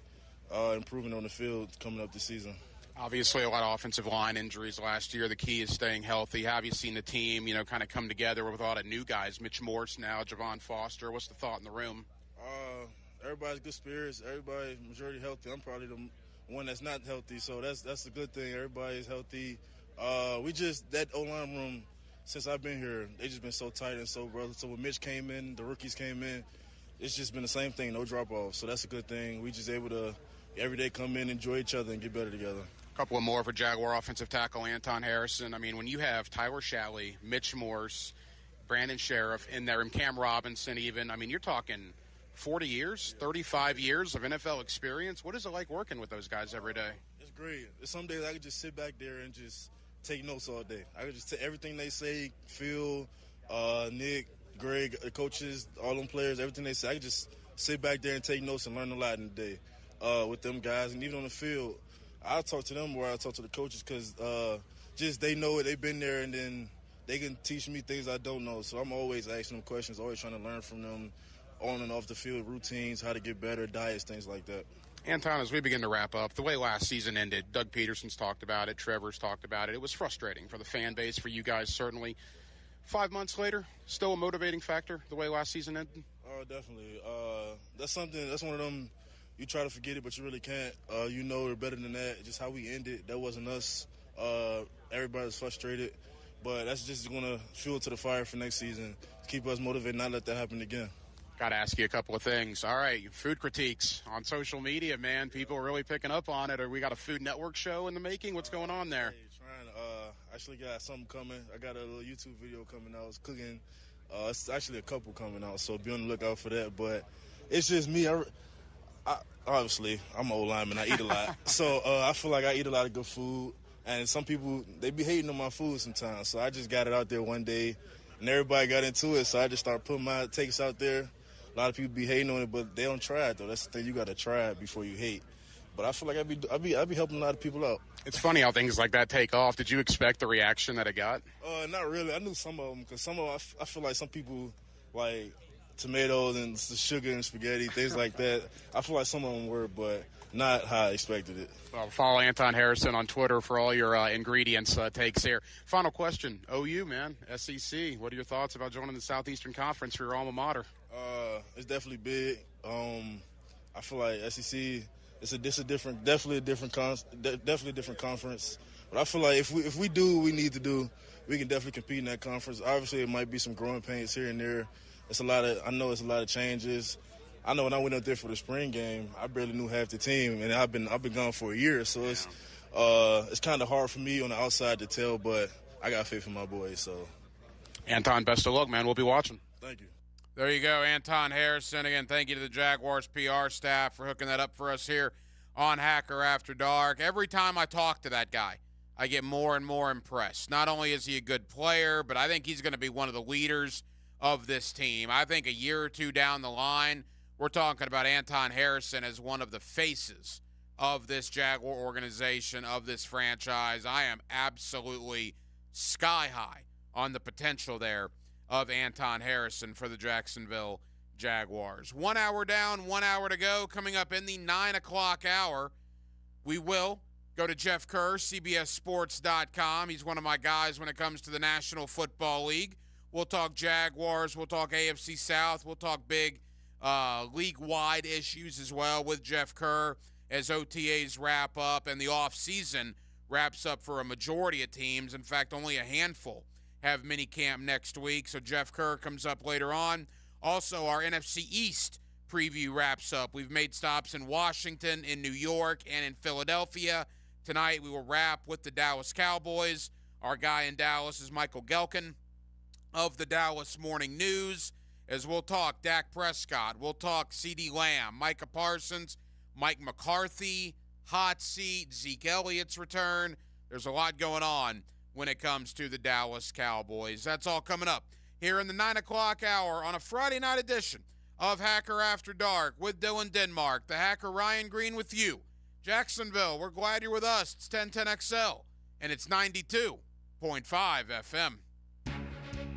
improvement on the field coming up this season. Obviously, a lot of offensive line injuries last year. The key is staying healthy. How have you seen the team, kind of come together with a lot of new guys? Mitch Morse now, Javon Foster. What's the thought in the room? Everybody's good spirits. Everybody majority healthy. I'm probably the one that's not healthy, so that's a good thing. Everybody is healthy. That O-line room, since I've been here, they just been so tight and so brother. So when Mitch came in, the rookies came in, it's just been the same thing, no drop-off. So that's a good thing. We just able to every day come in, enjoy each other, and get better together. A couple of more for Jaguar offensive tackle Anton Harrison. I mean, when you have Tyler Shalley, Mitch Morse, Brandon Sheriff in there, and Cam Robinson even, I mean, you're talking 40 years, 35 years of NFL experience. What is it like working with those guys every day? It's great. Some days I could just sit back there and just take notes all day. I could just take everything they say, Phil, Nick, Greg, the coaches, all them players, everything they say. I could just sit back there and take notes and learn a lot in the day with them guys. And even on the field, I talk to them more. I talk to the coaches because just they know it. They've been there, and then they can teach me things I don't know. So I'm always asking them questions, always trying to learn from them on and off the field, routines, how to get better, diets, things like that. Anton, as we begin to wrap up, the way last season ended, Doug Peterson's talked about it, Trevor's talked about it. It was frustrating for the fan base, for you guys certainly. 5 months later, still a motivating factor, the way last season ended? Oh, definitely. That's one of them, you try to forget it, but you really can't. They're better than that. Just how we ended, that wasn't us. Everybody's frustrated, but that's just going to fuel to the fire for next season, keep us motivated, not let that happen again. Got to ask you a couple of things. All right, food critiques on social media, man. People are really picking up on it. Or we got a Food Network show in the making? What's going on there? Actually got something coming. I got a little YouTube video coming out. I was cooking. It's actually a couple coming out, so be on the lookout for that. But it's just me. Obviously, I'm an old lineman. I eat a lot. So I feel like I eat a lot of good food. And some people, they be hating on my food sometimes. So I just got it out there one day, and everybody got into it. So I just started putting my takes out there. A lot of people be hating on it, but they don't try it, though. That's the thing. You got to try it before you hate. But I feel like I'd be helping a lot of people out. It's funny how things like that take off. Did you expect the reaction that it got? Not really. I knew some of them, because some of them, I feel like some people like tomatoes and sugar and spaghetti, things like that. I feel like some of them were, but not how I expected it. Well, follow Anton Harrison on Twitter for all your ingredients takes here. Final question. OU, man, SEC. What are your thoughts about joining the Southeastern Conference for your alma mater? It's definitely big. I feel like SEC, definitely a different conference. But I feel like if we do what we need to do, we can definitely compete in that conference. Obviously, it might be some growing pains here and there. I know it's a lot of changes. I know when I went up there for the spring game, I barely knew half the team, and I've been gone for a year, so it's kind of hard for me on the outside to tell. But I got faith in my boys. So, Anton, best of luck, man. We'll be watching. Thank you. There you go, Anton Harrison. Again, thank you to the Jaguars PR staff for hooking that up for us here on Hacker After Dark. Every time I talk to that guy, I get more and more impressed. Not only is he a good player, but I think he's going to be one of the leaders of this team. I think a year or two down the line, we're talking about Anton Harrison as one of the faces of this Jaguar organization, of this franchise. I am absolutely sky high on the potential there of Anton Harrison for the Jacksonville Jaguars. 1 hour down, 1 hour to go. Coming up in the 9 o'clock hour, we will go to Jeff Kerr, CBSSports.com. He's one of my guys when it comes to the National Football League. We'll talk Jaguars. We'll talk AFC South. We'll talk big league-wide issues as well with Jeff Kerr as OTAs wrap up and the offseason wraps up for a majority of teams. In fact, only a handful have minicamp next week, so Jeff Kerr comes up later on. Also, our NFC East preview wraps up. We've made stops in Washington, in New York, and in Philadelphia. Tonight, we will wrap with the Dallas Cowboys. Our guy in Dallas is Michael Gelkin of the Dallas Morning News, as we'll talk Dak Prescott, we'll talk CeeDee Lamb, Micah Parsons, Mike McCarthy, hot seat, Zeke Elliott's return. There's a lot going on when it comes to the Dallas Cowboys. That's all coming up here in the 9 o'clock hour on a Friday night edition of Hacker After Dark with Dylan Denmark, the hacker Ryan Green with you. Jacksonville, we're glad you're with us. It's 1010XL, and it's 92.5 FM.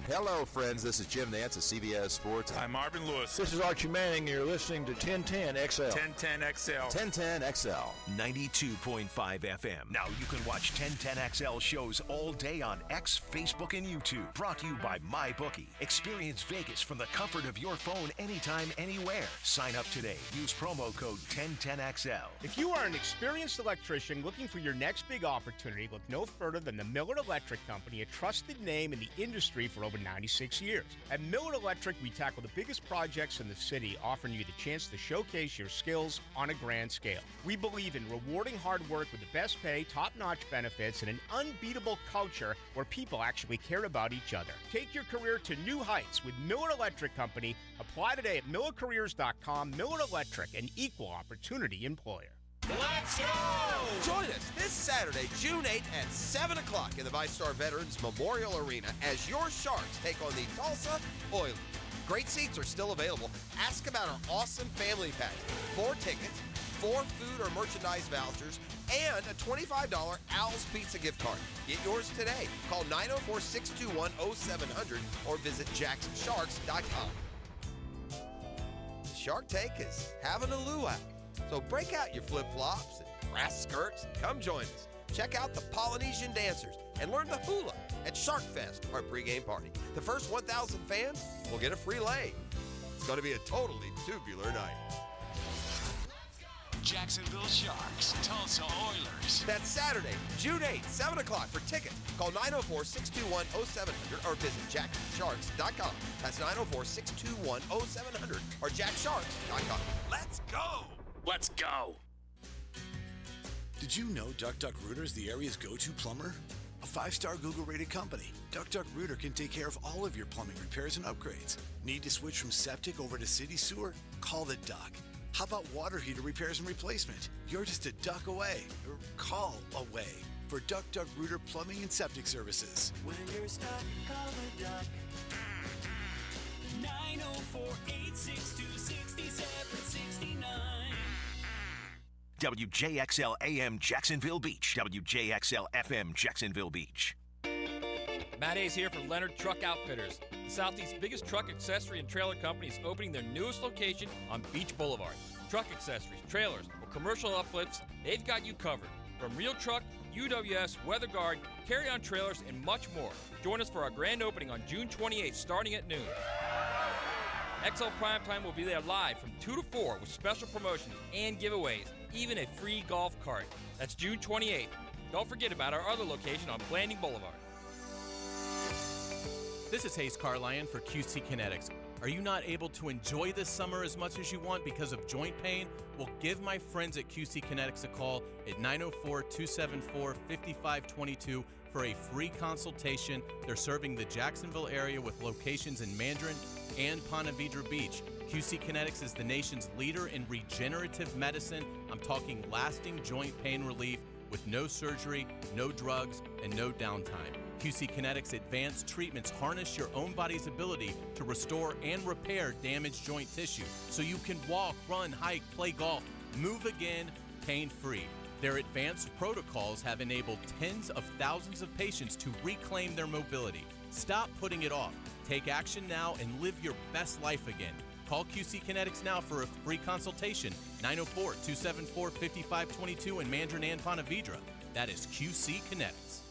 Hello, friends. This is Jim Nance of CBS Sports. I'm Marvin Lewis. This is Archie Manning, and you're listening to 1010XL. 1010XL. 1010XL. 92.5 FM. Now you can watch 1010XL shows all day on X, Facebook, and YouTube. Brought to you by MyBookie. Experience Vegas from the comfort of your phone anytime, anywhere. Sign up today. Use promo code 1010XL. If you are an experienced electrician looking for your next big opportunity, look no further than the Miller Electric Company, a trusted name in the industry for over 96 years. At Miller Electric, we tackle the biggest projects in the city, offering you the chance to showcase your skills on a grand scale. We believe in rewarding hard work with the best pay, top-notch benefits, and an unbeatable culture where people actually care about each other. Take your career to new heights with Miller Electric Company. Apply today at millercareers.com. Miller Electric, an equal opportunity employer. Let's go! Join us this Saturday, June 8th at 7 o'clock in the VyStar Veterans Memorial Arena as your Sharks take on the Tulsa Oilers. Great seats are still available. Ask about our awesome family package. 4 tickets, 4 food or merchandise vouchers, and a $25 Al's Pizza gift card. Get yours today. Call 904-621-0700 or visit jacksonsharks.com. The Shark Tank is having a luau. So break out your flip-flops and grass skirts and come join us. Check out the Polynesian dancers and learn the hula at Shark Fest, our pregame party. The first 1,000 fans will get a free leg. It's going to be a totally tubular night. Jacksonville Sharks, Tulsa Oilers. That's Saturday, June 8th, 7 o'clock. For tickets, call 904-621-0700 or visit jacksonsharks.com. That's 904-621-0700 or jacksharks.com. Let's go! Let's go! Did you know DuckDuckRooter is the area's go-to plumber? A 5-star Google-rated company, DuckDuckRooter can take care of all of your plumbing repairs and upgrades. Need to switch from septic over to city sewer? Call the Duck. How about water heater repairs and replacement? You're just a duck away, or call away, for DuckDuckRooter Plumbing and Septic Services. When you're stuck, call the Duck. 904-862-6769. WJXL AM Jacksonville Beach. WJXL FM Jacksonville Beach. Matt Hayes here for Leonard Truck Outfitters. The Southeast's biggest truck accessory and trailer company is opening their newest location on Beach Boulevard. Truck accessories, trailers, or commercial uplifts, they've got you covered. From Real Truck, UWS, Weather Guard, carry-on trailers, and much more. Join us for our grand opening on June 28th, starting at noon. XL Primetime will be there live from 2 to 4 with special promotions and giveaways, even a free golf cart. That's June 28th. Don't forget about our other location on Blanding Boulevard. This is Hayes Carlion for QC Kinetics. Are you not able to enjoy this summer as much as you want because of joint pain? Well, give my friends at QC Kinetics a call at 904-274-5522 for a free consultation. They're serving the Jacksonville area with locations in Mandarin and Ponte Vedra Beach. QC Kinetics is the nation's leader in regenerative medicine. I'm talking lasting joint pain relief with no surgery, no drugs, and no downtime. QC Kinetics advanced treatments harness your own body's ability to restore and repair damaged joint tissue so you can walk, run, hike, play golf, move again, pain-free. Their advanced protocols have enabled tens of thousands of patients to reclaim their mobility. Stop putting it off. Take action now and live your best life again. Call QC Kinetics now for a free consultation. 904-274-5522 in Mandarin and Ponte Vedra. That is QC Kinetics.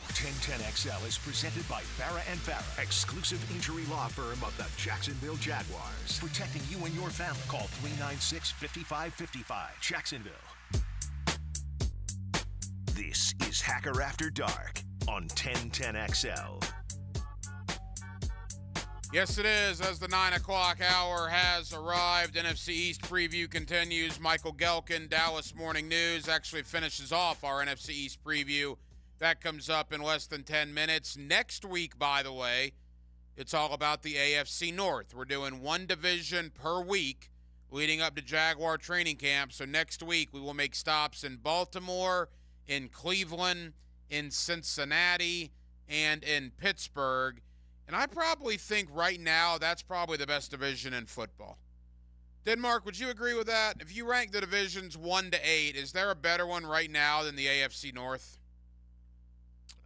1010XL is presented by Farah & Farah, exclusive injury law firm of the Jacksonville Jaguars. Protecting you and your family. Call 396-5555. Jacksonville. This is Hacker After Dark on 1010XL. Yes, it is. As the 9 o'clock hour has arrived, NFC East preview continues. Michael Gelkin, Dallas Morning News, actually finishes off our NFC East preview. That comes up in less than 10 minutes. Next week, by the way, it's all about the AFC North. We're doing one division per week leading up to Jaguar training camp. So next week, we will make stops in Baltimore, in Cleveland, in Cincinnati, and in Pittsburgh. And I probably think right now that's probably the best division in football. Denmark, would you agree with that? If you rank the divisions 1 to 8, is there a better one right now than the AFC North?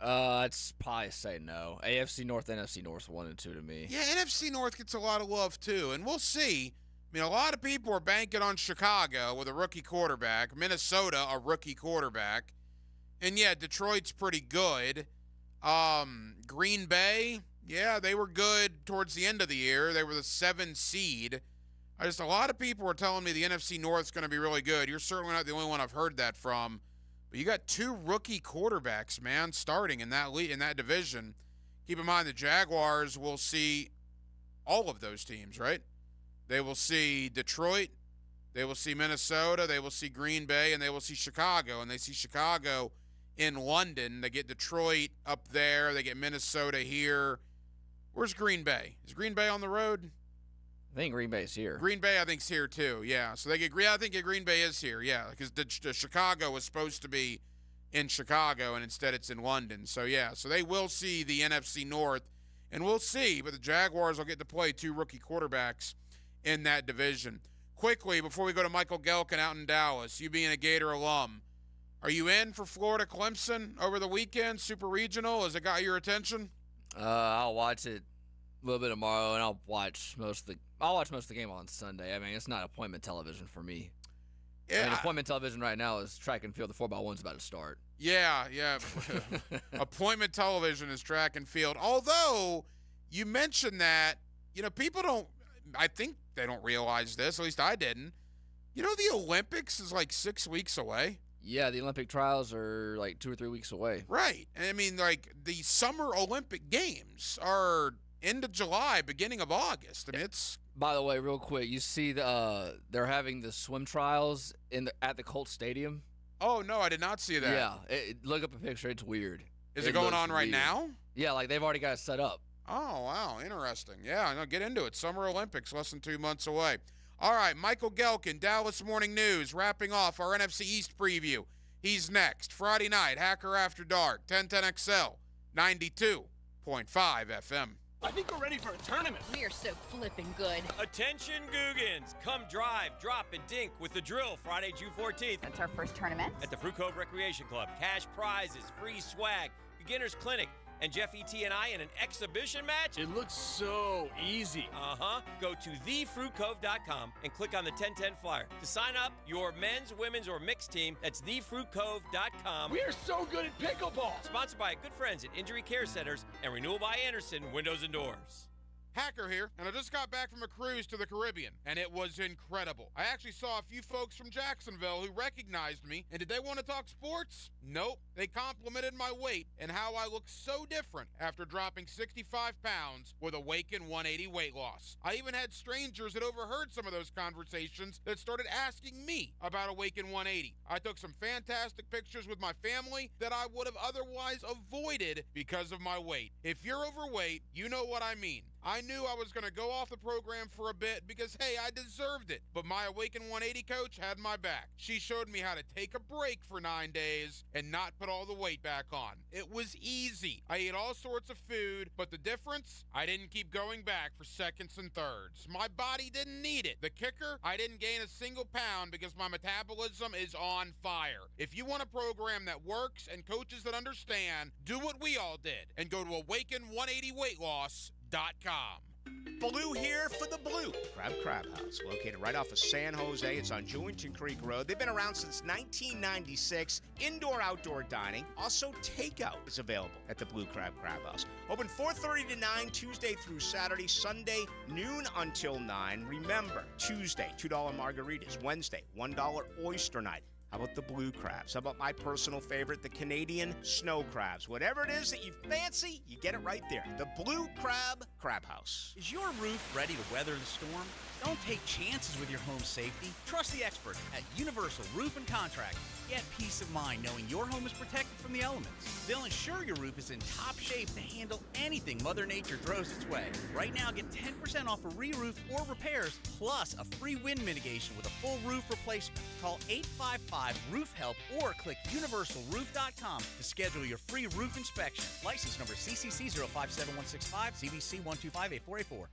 I'd probably say no. AFC North, NFC North, 1 and 2 to me. Yeah, NFC North gets a lot of love too, and we'll see. I mean, a lot of people are banking on Chicago with a rookie quarterback, Minnesota a rookie quarterback, and yeah, Detroit's pretty good. Green Bay, yeah, they were good towards the end of the year. They were the 7 seed. A lot of people were telling me the NFC North is going to be really good. You're certainly not the only one I've heard that from. But you got 2 rookie quarterbacks, man, starting in that division. Keep in mind the Jaguars will see all of those teams, right? They will see Detroit, they will see Minnesota, they will see Green Bay, and they will see Chicago. And they see Chicago in London. They get Detroit up there. They get Minnesota here. Where's Green Bay? Is Green Bay on the road? I think Green Bay's here. Green Bay, I think, is here too. Yeah, so I think Green Bay is here. Yeah, because the Chicago was supposed to be in Chicago, and instead it's in London. So yeah, so they will see the NFC North, and we'll see. But the Jaguars will get to play 2 rookie quarterbacks in that division. Quickly, before we go to Michael Gelkin out in Dallas, you being a Gator alum, are you in for Florida Clemson over the weekend? Super Regional? Has it got your attention? I'll watch it a little bit tomorrow, and I'll watch most of the game on Sunday. I mean, it's not appointment television for me. Yeah, I mean, appointment television right now is track and field. The 4x1's about to start. Yeah. Appointment television is track and field. Although you mentioned that, people I think they don't realize this. At least I didn't. The Olympics is like 6 weeks away. Yeah, the Olympic trials are like 2 or 3 weeks away. Right. I mean, like the Summer Olympic Games are end of July, beginning of August. I mean, it's. By the way, real quick, you see they're having the swim trials at the Colts Stadium. Oh no, I did not see that. Yeah, look up a picture. It's weird. Is it going on right now? Yeah, like they've already got it set up. Oh wow, interesting. Yeah, no, get into it. Summer Olympics, less than 2 months away. All right, Michael Gelkin, Dallas Morning News, wrapping off our NFC East preview. He's next. Friday night, Hacker After Dark, 1010XL, 92.5 FM. I think we're ready for a tournament. We are so flippin' good. Attention, Googans. Come drive, drop, and dink with The Drill Friday, June 14th. That's our first tournament. At the Fruit Cove Recreation Club. Cash prizes, free swag, beginner's clinic, and Jeff E.T. and I in an exhibition match. It looks so easy. Go to thefruitcove.com and click on the 1010 flyer. To sign up your men's, women's, or mixed team, that's thefruitcove.com. We are so good at pickleball. Sponsored by good friends at Injury Care Centers and Renewal by Anderson Windows and Doors. Hacker here, and I just got back from a cruise to the Caribbean, and it was incredible. I actually saw a few folks from Jacksonville who recognized me, and did they want to talk sports? Nope. They complimented my weight and how I look so different after dropping 65 pounds with Awaken 180 weight loss. I even had strangers that overheard some of those conversations that started asking me about Awaken 180. I took some fantastic pictures with my family that I would have otherwise avoided because of my weight. If you're overweight, you know what I mean. I knew I was going to go off the program for a bit because, hey, I deserved it. But my Awaken 180 coach had my back. She showed me how to take a break for 9 days and not put all the weight back on. It was easy. I ate all sorts of food, but the difference? I didn't keep going back for seconds and thirds. My body didn't need it. The kicker? I didn't gain a single pound because my metabolism is on fire. If you want a program that works and coaches that understand, do what we all did and go to awaken180weightloss.com. Blue here for the Blue Crab House, located right off of San Jose. It's on Jewington Creek Road. They've been around since 1996. Indoor-outdoor dining. Also, takeout is available at the Blue Crab House. Open 4:30 to 9, Tuesday through Saturday. Sunday, noon until 9. Remember, Tuesday, $2 margaritas. Wednesday, $1 oyster night. How about the blue crabs? How about my personal favorite, the Canadian snow crabs? Whatever it is that you fancy, you get it right there. The Blue Crab House. Is your roof ready to weather the storm? Don't take chances with your home safety. Trust the experts at Universal Roof and Contract. Get peace of mind knowing your home is protected from the elements. They'll ensure your roof is in top shape to handle anything Mother Nature throws its way. Right now, get 10% off a re-roof or repairs, plus a free wind mitigation with a full roof replacement. Call 855-ROOF-HELP or click universalroof.com to schedule your free roof inspection. License number CCC 057165, CBC 1258484.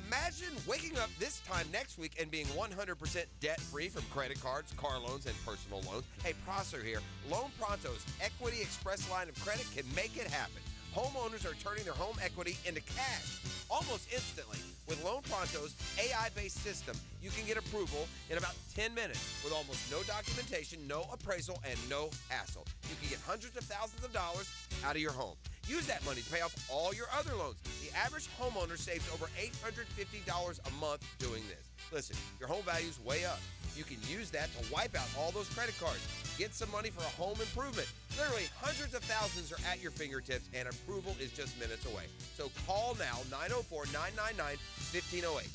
Imagine waking up this time next week and being 100% debt-free from credit cards, car loans, and personal loans. Hey, Prosser here. Loan Pronto's Equity Express line of credit can make it happen. Homeowners are turning their home equity into cash almost instantly. With Loan Pronto's AI-based system, you can get approval in about 10 minutes with almost no documentation, no appraisal, and no hassle. You can get hundreds of thousands of dollars out of your home. Use that money to pay off all your other loans. The average homeowner saves over $850 a month doing this. Listen, your home value's way up. You can use that to wipe out all those credit cards. Get some money for a home improvement. Literally hundreds of thousands are at your fingertips, and approval is just minutes away. So call now, 904-999-1508,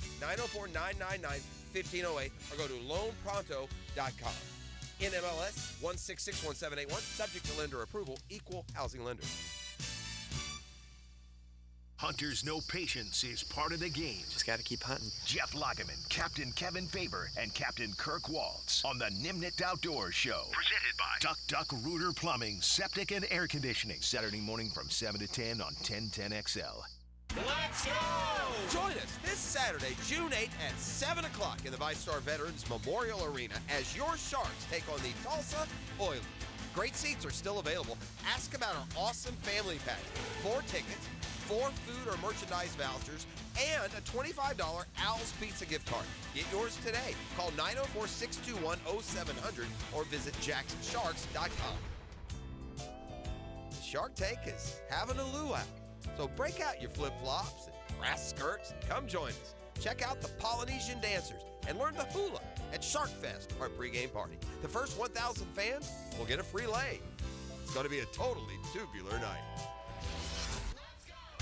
904-999-1508, or go to loanpronto.com. NMLS 1661781, subject to lender approval, equal housing lender. Hunters Know Patience is part of the game. Just got to keep hunting. Jeff Lageman, Captain Kevin Faber, and Captain Kirk Waltz on the Nimnit Outdoors Show. Presented by Duck Rooter Plumbing, Septic, and Air Conditioning. Saturday morning from 7 to 10 on 1010XL. Let's go! Join us this Saturday, June 8th at 7 o'clock in the ViStar Veterans Memorial Arena as your Sharks take on the Tulsa Oilers. Great seats are still available. Ask about our awesome family package. 4 tickets, 4 food or merchandise vouchers, and a $25 Al's Pizza gift card. Get yours today. Call 904-621-0700 or visit jacksonsharks.com. Shark Tank is having a luau, so break out your flip-flops and grass skirts and come join us. Check out the Polynesian dancers and learn the hula at Shark Fest, our pregame party. The first 1,000 fans will get a free lei. It's going to be a totally tubular night.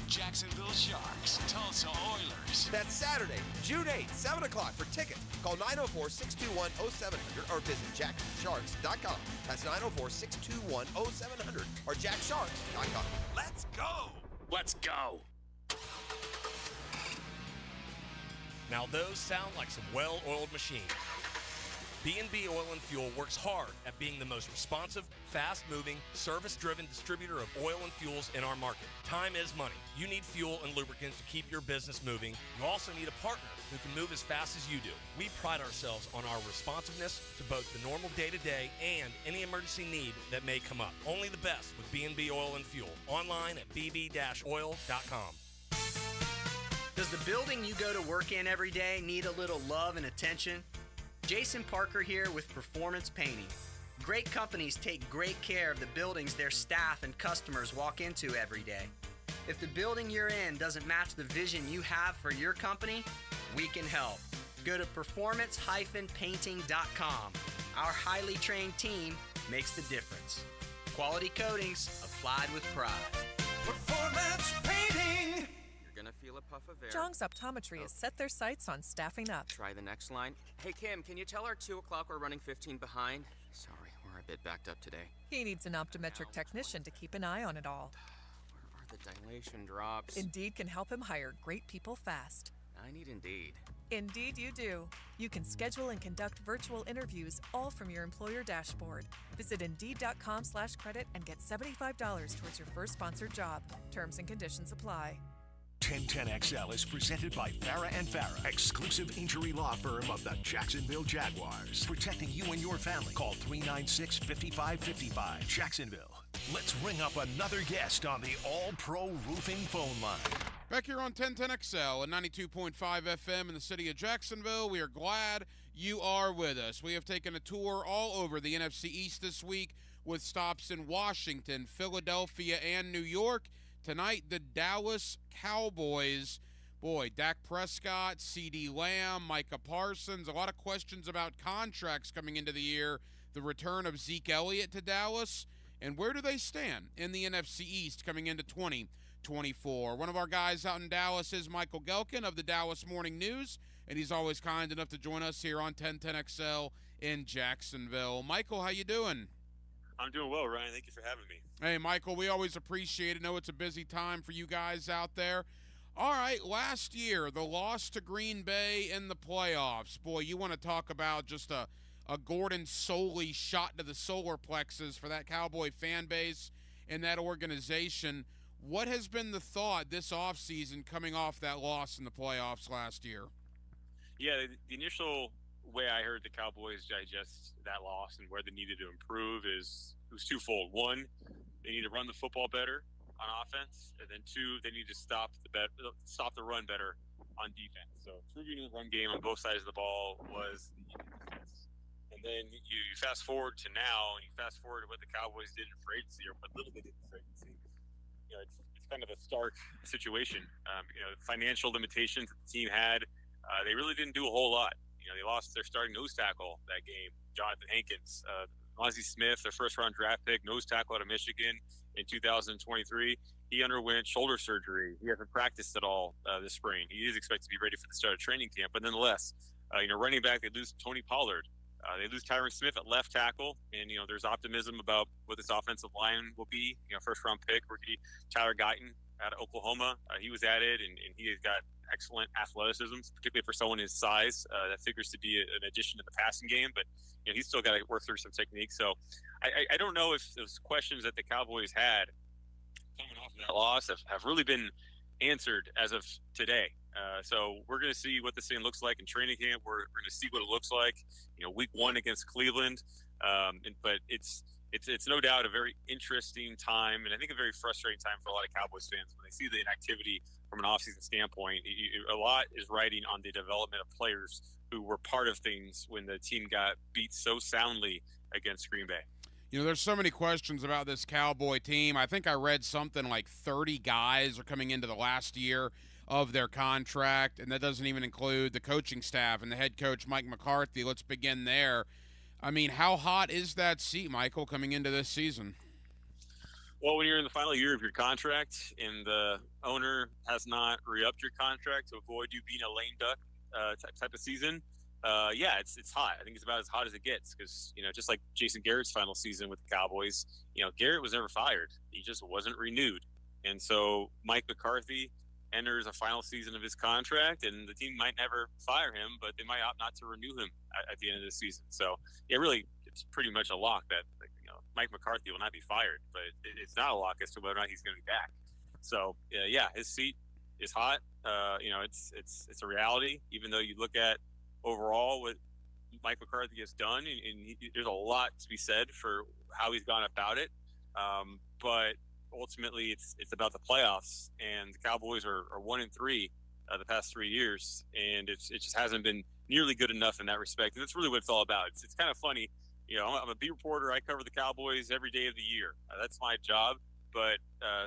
Jacksonville Sharks, Tulsa Oilers. That's Saturday, June 8th, 7 o'clock. For tickets, call 904-621-0700 or visit jacksonsharks.com. That's 904-621-0700 or jacksharks.com. Let's go! Let's go! Now those sound like some well-oiled machines. B&B Oil and Fuel works hard at being the most responsive, fast-moving, service-driven distributor of oil and fuels in our market. Time is money. You need fuel and lubricants to keep your business moving. You also need a partner who can move as fast as you do. We pride ourselves on our responsiveness to both the normal day-to-day and any emergency need that may come up. Only the best with B&B Oil and Fuel. Online at bb-oil.com. Does the building you go to work in every day need a little love and attention? Jason Parker here with Performance Painting. Great companies take great care of the buildings their staff and customers walk into every day. If the building you're in doesn't match the vision you have for your company, we can help. Go to performance-painting.com. Our highly trained team makes the difference. Quality coatings applied with pride. Performance Painting! Gonna feel a puff of air. Jong's Optometry has set their sights on staffing up. Try the next line. Hey, Kim, can you tell our 2 o'clock we're running 15 behind? Sorry, we're a bit backed up today. He needs an optometric technician to keep an eye on it all. the dilation drops. Indeed can help him hire great people fast. I need Indeed. Indeed you do. You can schedule and conduct virtual interviews all from your employer dashboard. Visit Indeed.com/credit and get $75 towards your first sponsored job. Terms and conditions apply. 1010XL is presented by Farah and Farah, exclusive injury law firm of the Jacksonville Jaguars. Protecting you and your family. Call 396-5555. Jacksonville. Let's ring up another guest on the All-Pro Roofing phone line. Back here on 1010XL at 92.5 FM in the city of Jacksonville. We are glad you are with us. We have taken a tour all over the NFC East this week with stops in Washington, Philadelphia, and New York. Tonight, the Dallas Cowboys. Boy, Dak Prescott, CeeDee Lamb, Micah Parsons. A lot of questions about contracts coming into the year. The return of Zeke Elliott to Dallas. And where do they stand in the NFC East coming into 2024? One of our guys out in Dallas is Michael Gelkin of the Dallas Morning News, and he's always kind enough to join us here on 1010XL in Jacksonville. Michael, how you doing? I'm doing well, Ryan. Thank you for having me. Hey, Michael, we always appreciate it. Know it's a busy time for you guys out there. All right, last year, the loss to Green Bay in the playoffs. Boy, you want to talk about just a Gordon Soley shot to the solar plexus for that Cowboy fan base and that organization. What has been the thought this offseason coming off that loss in the playoffs last year? Yeah, the initial way I heard the Cowboys digest that loss and where they needed to improve it was twofold. One, they need to run the football better on offense, and then two, they need to stop the run better on defense. So improving the run game on both sides of the ball was the defense. And then you fast forward to now, and you fast forward to what the Cowboys did in free agency, or what little they did in free agency. You know, it's kind of a stark situation. Financial limitations that the team had, they really didn't do a whole lot. They lost their starting nose tackle that game, Jonathan Hankins. Ozzie Smith, their first-round draft pick, nose tackle out of Michigan in 2023. He underwent shoulder surgery. He hasn't practiced at all this spring. He is expected to be ready for the start of training camp. But nonetheless, running back, they lose Tony Pollard. They lose Tyron Smith at left tackle. And, there's optimism about what this offensive line will be. First-round pick, rookie Tyler Guyton out of Oklahoma. He was added, and he has got excellent athleticism, particularly for someone his size. That figures to be an addition to the passing game, but he's still got to work through some technique. So I don't know if those questions that the Cowboys had coming off of that loss have really been answered as of today. So we're going to see what this thing looks like in training camp. We're going to see what it looks like, week 1 against Cleveland. But it's no doubt a very interesting time, and I think a very frustrating time for a lot of Cowboys fans when they see the inactivity from an offseason standpoint. A lot is riding on the development of players who were part of things when the team got beat so soundly against Green Bay. There's so many questions about this Cowboy team. I think I read something like 30 guys are coming into the last year of their contract, and that doesn't even include the coaching staff and the head coach, Mike McCarthy. Let's begin there. I mean, how hot is that seat, Michael, coming into this season? Well, when you're in the final year of your contract and the owner has not re-upped your contract to avoid you being a lame duck type of season, it's hot. I think it's about as hot as it gets because, just like Jason Garrett's final season with the Cowboys, Garrett was never fired. He just wasn't renewed. And so Mike McCarthy enters a final season of his contract, and the team might never fire him, but they might opt not to renew him at the end of the season. So, really, it's pretty much a lock that Mike McCarthy will not be fired, but it's not a lock as to whether or not he's going to be back. So, his seat is hot. It's a reality, even though you look at overall what Mike McCarthy has done, and there's a lot to be said for how he's gone about it. But ultimately, it's about the playoffs, and the Cowboys are 1-3 the past 3 years, and it just hasn't been nearly good enough in that respect. And that's really what it's all about. It's kind of funny. I'm a beat reporter. I cover the Cowboys every day of the year. That's my job. But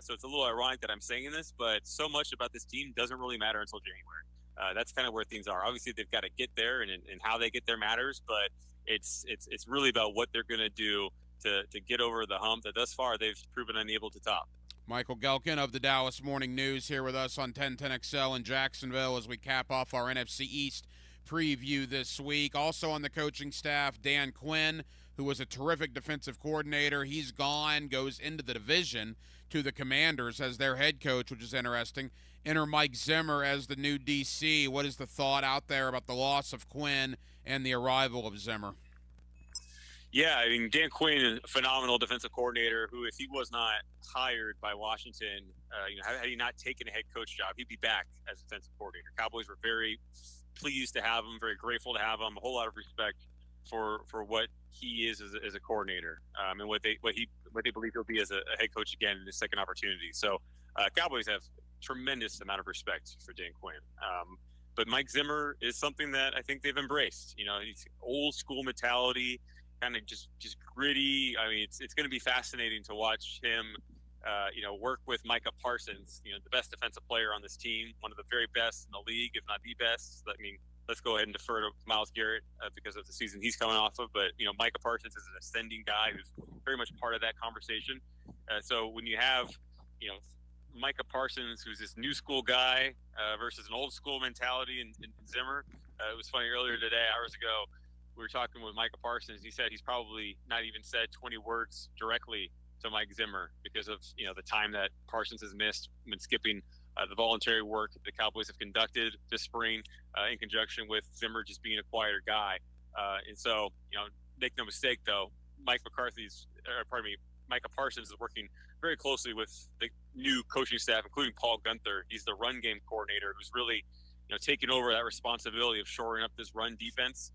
so it's a little ironic that I'm saying this, but so much about this team doesn't really matter until January. That's kind of where things are. Obviously, they've got to get there, and how they get there matters. But it's really about what they're going to do to get over the hump that thus far they've proven unable to top. Michael Gelkin of the Dallas Morning News here with us on 1010XL in Jacksonville as we cap off our NFC East preview this week. Also on the coaching staff, Dan Quinn, who was a terrific defensive coordinator. He's gone, goes into the division to the Commanders as their head coach, which is interesting. Enter Mike Zimmer as the new DC. What is the thought out there about the loss of Quinn and the arrival of Zimmer? Yeah, I mean, Dan Quinn is a phenomenal defensive coordinator who, if he was not hired by Washington, had he not taken a head coach job, he'd be back as defensive coordinator. Cowboys were very pleased to have him, very grateful to have him, a whole lot of respect for what he is as a coordinator, and what they believe he'll be as a head coach again in his second opportunity. So Cowboys have tremendous amount of respect for Dan Quinn. But Mike Zimmer is something that I think they've embraced. He's old school mentality, kind of just gritty. I mean, it's going to be fascinating to watch him, work with Micah Parsons, the best defensive player on this team, one of the very best in the league, if not the best. I mean, let's go ahead and defer to Myles Garrett because of the season he's coming off of. But, Micah Parsons is an ascending guy who's very much part of that conversation. So when you have, Micah Parsons, who's this new school guy versus an old school mentality in Zimmer, it was funny earlier today, hours ago, we were talking with Micah Parsons. He said he's probably not even said 20 words directly to Mike Zimmer because of, the time that Parsons has missed when skipping the voluntary work that the Cowboys have conducted this spring in conjunction with Zimmer just being a quieter guy. And so, make no mistake, though, Micah Parsons is working very closely with the new coaching staff, including Paul Gunther. He's the run game coordinator who's really, taking over that responsibility of shoring up this run defense.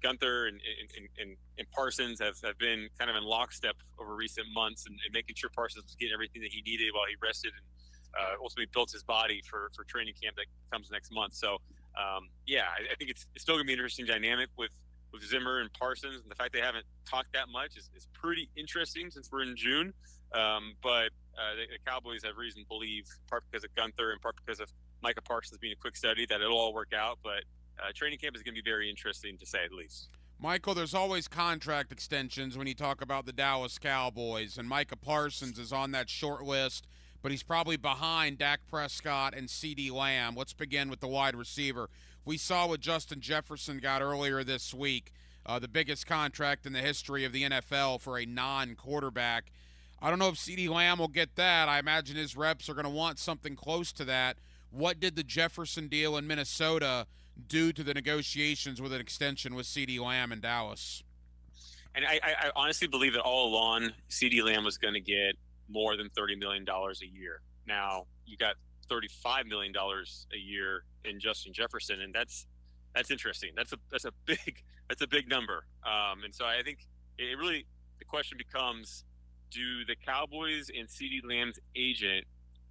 Gunther and Parsons have been kind of in lockstep over recent months and making sure Parsons was getting everything that he needed while he rested and ultimately built his body for training camp that comes next month. So, I think it's still going to be an interesting dynamic with Zimmer and Parsons. And the fact they haven't talked that much is pretty interesting since we're in June. But the Cowboys have reason to believe, part because of Gunther and part because of Micah Parsons being a quick study, that it'll all work out. But training camp is going to be very interesting, to say the least. Michael, there's always contract extensions when you talk about the Dallas Cowboys, and Micah Parsons is on that short list, but he's probably behind Dak Prescott and CeeDee Lamb. Let's begin with the wide receiver. We saw what Justin Jefferson got earlier this week, the biggest contract in the history of the NFL for a non-quarterback. I don't know if CeeDee Lamb will get that. I imagine his reps are going to want something close to that. What did the Jefferson deal in Minnesota do to the negotiations with an extension with CeeDee Lamb in Dallas? And I honestly believe that all along, CeeDee Lamb was going to get more than $30 million a year. Now, you got $35 million a year in Justin Jefferson, and that's interesting. That's a big number. And so I think it really, the question becomes, do the Cowboys and CeeDee Lamb's agent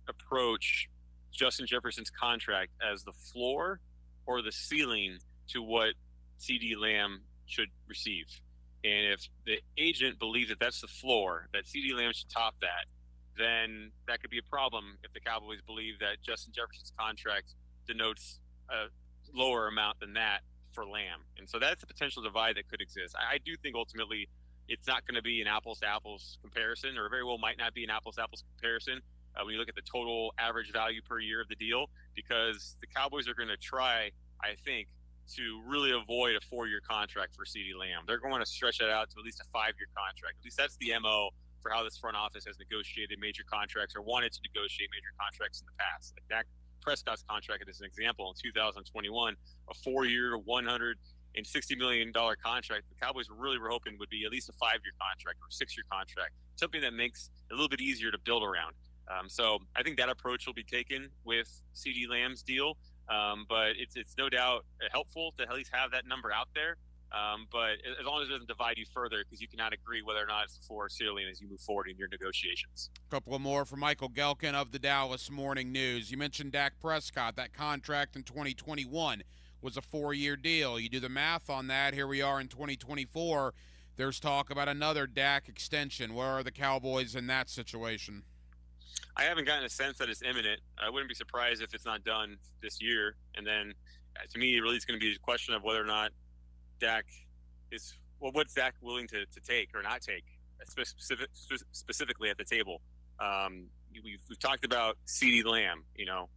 approach Justin Jefferson's contract as the floor or the ceiling to what CeeDee Lamb should receive? And if the agent believes that that's the floor, that CeeDee Lamb should top that, then that could be a problem if the Cowboys believe that Justin Jefferson's contract denotes a lower amount than that for Lamb. And so that's a potential divide that could exist. I do think ultimately it's not going to be an apples-to-apples comparison, or very well might not be an apples-to-apples comparison when you look at the total average value per year of the deal, because the Cowboys are going to try, I think, to really avoid a 4-year contract for CeeDee Lamb. They're going to stretch that out to at least a 5-year contract. At least that's the MO for how this front office has negotiated major contracts or wanted to negotiate major contracts in the past. Like Dak Prescott's contract, as an example, in 2021, a 4-year, $160 million contract. The Cowboys were hoping would be at least a 5-year contract or a 6-year contract, something that makes it a little bit easier to build around. So I think that approach will be taken with CeeDee Lamb's deal. But it's no doubt helpful to at least have that number out there. But as long as it doesn't divide you further, because you cannot agree whether or not it's the floor or ceiling as you move forward in your negotiations. A couple of more from Michael Gelkin of the Dallas Morning News. You mentioned Dak Prescott. That contract in 2021 was a 4-year deal. You do the math on that. Here we are in 2024. There's talk about another Dak extension. Where are the Cowboys in that situation? I haven't gotten a sense that it's imminent. I wouldn't be surprised if it's not done this year. And then, to me, it really is going to be a question of whether or not Dak is – well, what's Dak willing to take or not take, specifically at the table? We've talked about CeeDee Lamb.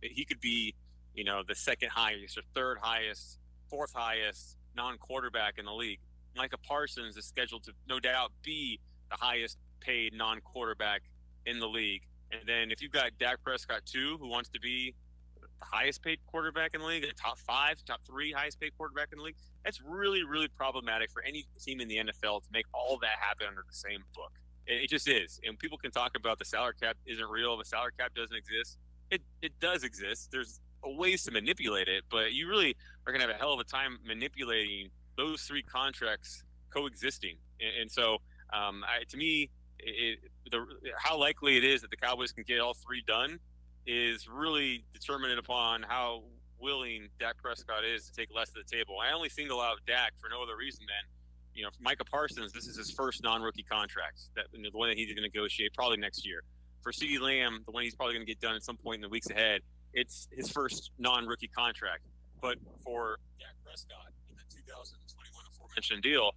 He could be, the second highest or third highest, fourth highest non-quarterback in the league. Micah Parsons is scheduled to no doubt be the highest paid non-quarterback in the league. And then if you've got Dak Prescott too, who wants to be the highest paid quarterback in the league, a top 5, top 3 highest paid quarterback in the league, that's really, really problematic for any team in the NFL to make all that happen under the same book. It just is. And people can talk about the salary cap isn't real, the salary cap doesn't exist. It does exist. There's ways to manipulate it, but you really are going to have a hell of a time manipulating those 3 contracts coexisting. And so, to me, how likely it is that the Cowboys can get all 3 done is really determined upon how willing Dak Prescott is to take less of the table. I only single out Dak for no other reason than, for Micah Parsons, this is his first non-rookie contract, the one that he's going to negotiate probably next year. For CeeDee Lamb, the one he's probably going to get done at some point in the weeks ahead, it's his first non-rookie contract. But for Dak Prescott in the 2021 aforementioned deal,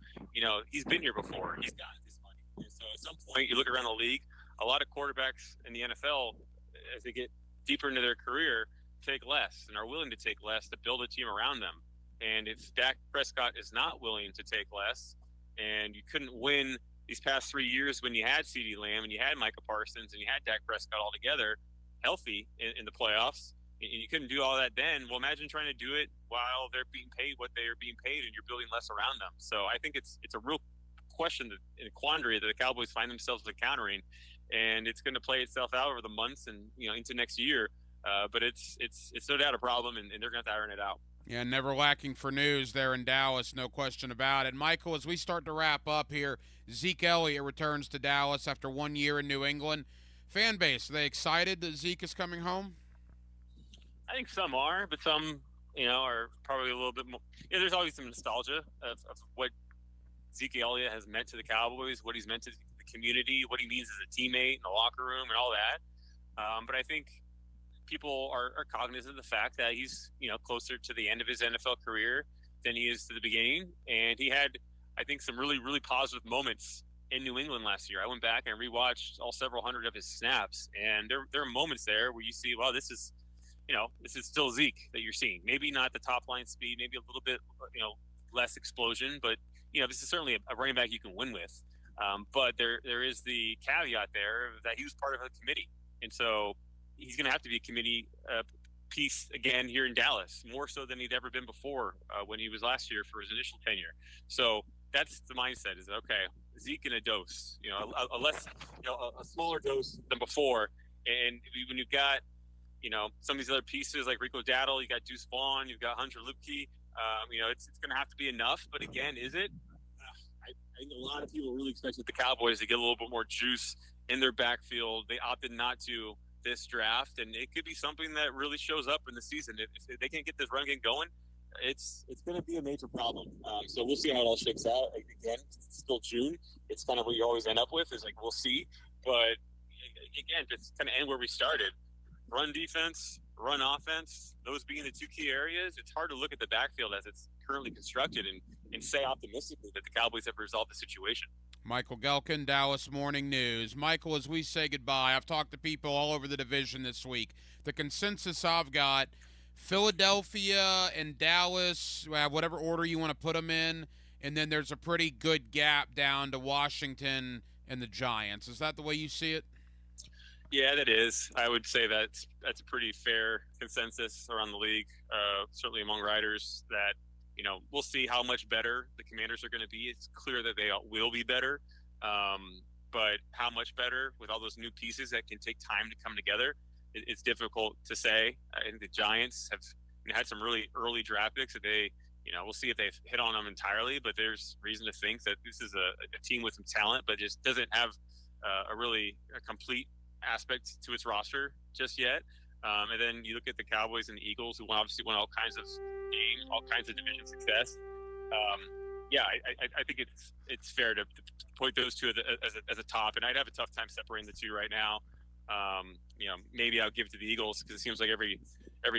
he's been here before. He's got this money. And so at some point, you look around the league, a lot of quarterbacks in the NFL, as they get deeper into their career, take less and are willing to take less to build a team around them. And if Dak Prescott is not willing to take less, and you couldn't win these past 3 years when you had CeeDee Lamb and you had Micah Parsons and you had Dak Prescott all together healthy in the playoffs, and you couldn't do all that then, well, imagine trying to do it while they're being paid what they are being paid and you're building less around them. So I think it's a real question, a quandary that the Cowboys find themselves encountering, and it's going to play itself out over the months and into next year. But it's no doubt a problem, and they're going to have to iron it out. Yeah, never lacking for news there in Dallas, no question about it. Michael, as we start to wrap up here, Zeke Elliott returns to Dallas after 1 year in New England. Fan base, are they excited that Zeke is coming home? I think some are, but some, are probably a little bit more. There's always some nostalgia of what Zeke Elliott has meant to the Cowboys, what he's meant to the community, what he means as a teammate in the locker room and all that. But I think people are cognizant of the fact that he's, closer to the end of his NFL career than he is to the beginning. And he had, I think, some really, really positive moments in New England last year. I went back and rewatched all several hundred of his snaps, and there are moments there where you see, well, this is still Zeke that you're seeing. Maybe not the top line speed, maybe a little bit, less explosion, but, this is certainly a running back you can win with. But there is the caveat there that he was part of a committee. And so he's going to have to be a committee piece again here in Dallas, more so than he'd ever been before when he was last year for his initial tenure. So that's the mindset, is okay, Zeke in a dose, a less, a smaller dose than before. And when you've got, some of these other pieces like Rico Dowdle, you got Deuce Vaughn, you've got Hunter Luepke, it's going to have to be enough. But again, is it? I think a lot of people really expected the Cowboys to get a little bit more juice in their backfield. They opted not to this draft, and it could be something that really shows up in the season. If they can't get this run game going, it's going to be a major problem. So we'll see how it all shakes out. Again, it's still June. It's kind of what you always end up with, is we'll see. But again, just kind of end where we started. Run defense, run offense, those being the 2 key areas. It's hard to look at the backfield as it's currently constructed and say optimistically that the Cowboys have resolved the situation. Michael Gelkin, Dallas Morning News. Michael, as we say goodbye, I've talked to people all over the division this week. The consensus I've got, Philadelphia and Dallas, whatever order you want to put them in, and then there's a pretty good gap down to Washington and the Giants. Is that the way you see it? Yeah, that is. I would say that's a pretty fair consensus around the league, certainly among writers, that we'll see how much better the Commanders are going to be. It's clear that they will be better, but how much better with all those new pieces that can take time to come together, it's difficult to say. I think the Giants have had some really early draft picks that they, we'll see if they've hit on them entirely, but there's reason to think that this is a team with some talent, but just doesn't have a complete aspect to its roster just yet. And then you look at the Cowboys and the Eagles, who obviously won all kinds of games, all kinds of division success. I think it's fair to point those two as a top, and I'd have a tough time separating the two right now. Maybe I'll give it to the Eagles because it seems like every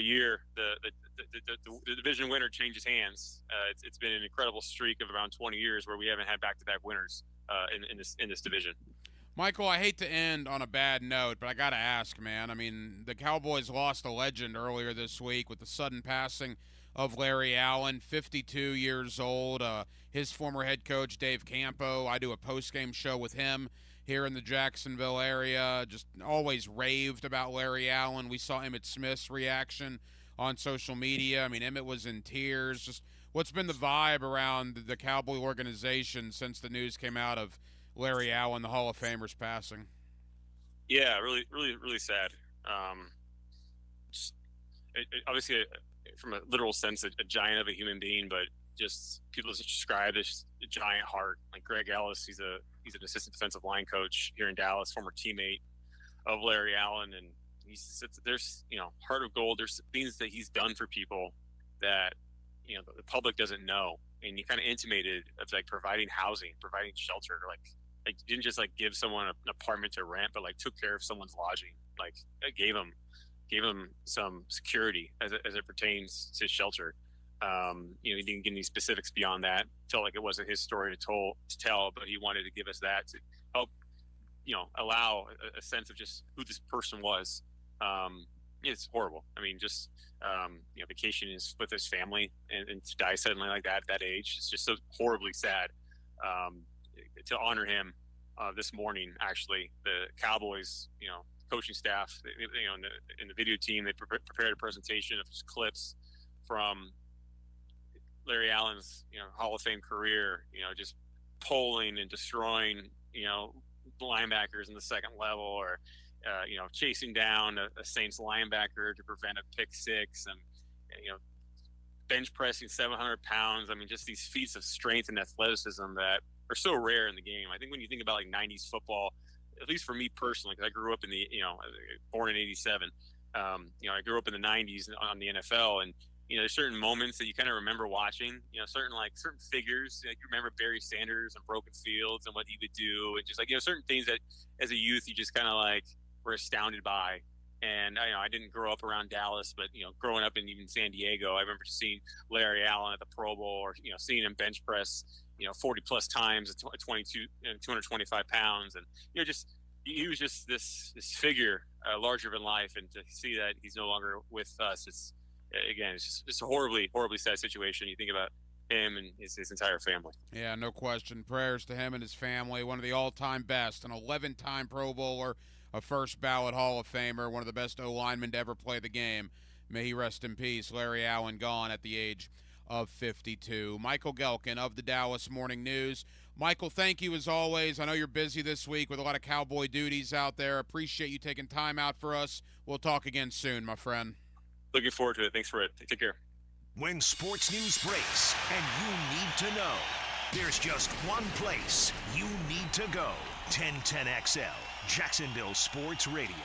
year the division winner changes hands. It's been an incredible streak of around 20 years where we haven't had back-to-back winners in this division. Michael, I hate to end on a bad note, but I got to ask, man. I mean, the Cowboys lost a legend earlier this week with the sudden passing of Larry Allen, 52 years old. His former head coach, Dave Campo, I do a post-game show with him here in the Jacksonville area. Just always raved about Larry Allen. We saw Emmitt Smith's reaction on social media. I mean, Emmitt was in tears. Just what's been the vibe around the Cowboy organization since the news came out of Larry Allen, the Hall of Famer's passing? Yeah, really, really, really sad. Obviously, from a literal sense, a giant of a human being, but just people describe this giant heart. Like Greg Ellis, he's an assistant defensive line coach here in Dallas, former teammate of Larry Allen, and there's heart of gold. There's things that he's done for people that the public doesn't know, and he kind of intimated of like providing housing, providing shelter, like didn't just like give someone an apartment to rent, but like took care of someone's lodging, like gave him some security as it pertains to shelter. He didn't give any specifics beyond that. Felt like it wasn't his story to tell, but he wanted to give us that to help, allow a sense of just who this person was. It's horrible. I mean, just vacationing with his family and to die suddenly like that at that age, it's just so horribly sad. To honor him this morning, actually, the Cowboys, coaching staff, in the video team, they prepared a presentation of just clips from Larry Allen's, Hall of Fame career, just pulling and destroying, linebackers in the second level, or, chasing down a Saints linebacker to prevent a pick six, and, bench pressing 700 pounds. I mean, just these feats of strength and athleticism that are so rare in the game. I think when you think about like 90s football, at least for me personally, because I grew up in the, born in 87, I grew up in the 90s on the NFL, and, there's certain moments that you kind of remember watching, certain figures. You remember Barry Sanders and Broken Fields and what he would do, and just like, certain things that as a youth you just kind of like were astounded by. And I didn't grow up around Dallas, but growing up in even San Diego, I remember seeing Larry Allen at the Pro Bowl, or seeing him bench press 40 plus times at 225 pounds, and he was just this figure larger than life. And to see that he's no longer with us, it's just a horribly sad situation. You think about him and his entire family. Yeah, no question. Prayers to him and his family. One of the all-time best, an 11-time Pro Bowler, a first ballot Hall of Famer, one of the best O-linemen to ever play the game. May he rest in peace. Larry Allen gone at the age of 52. Michael Gelkin of the Dallas Morning News. Michael, thank you as always. I know you're busy this week with a lot of Cowboy duties out there. Appreciate you taking time out for us. We'll talk again soon, my friend. Looking forward to it. Thanks for it. Take care. When sports news breaks and you need to know, there's just one place you need to go. 1010XL, Jacksonville Sports Radio.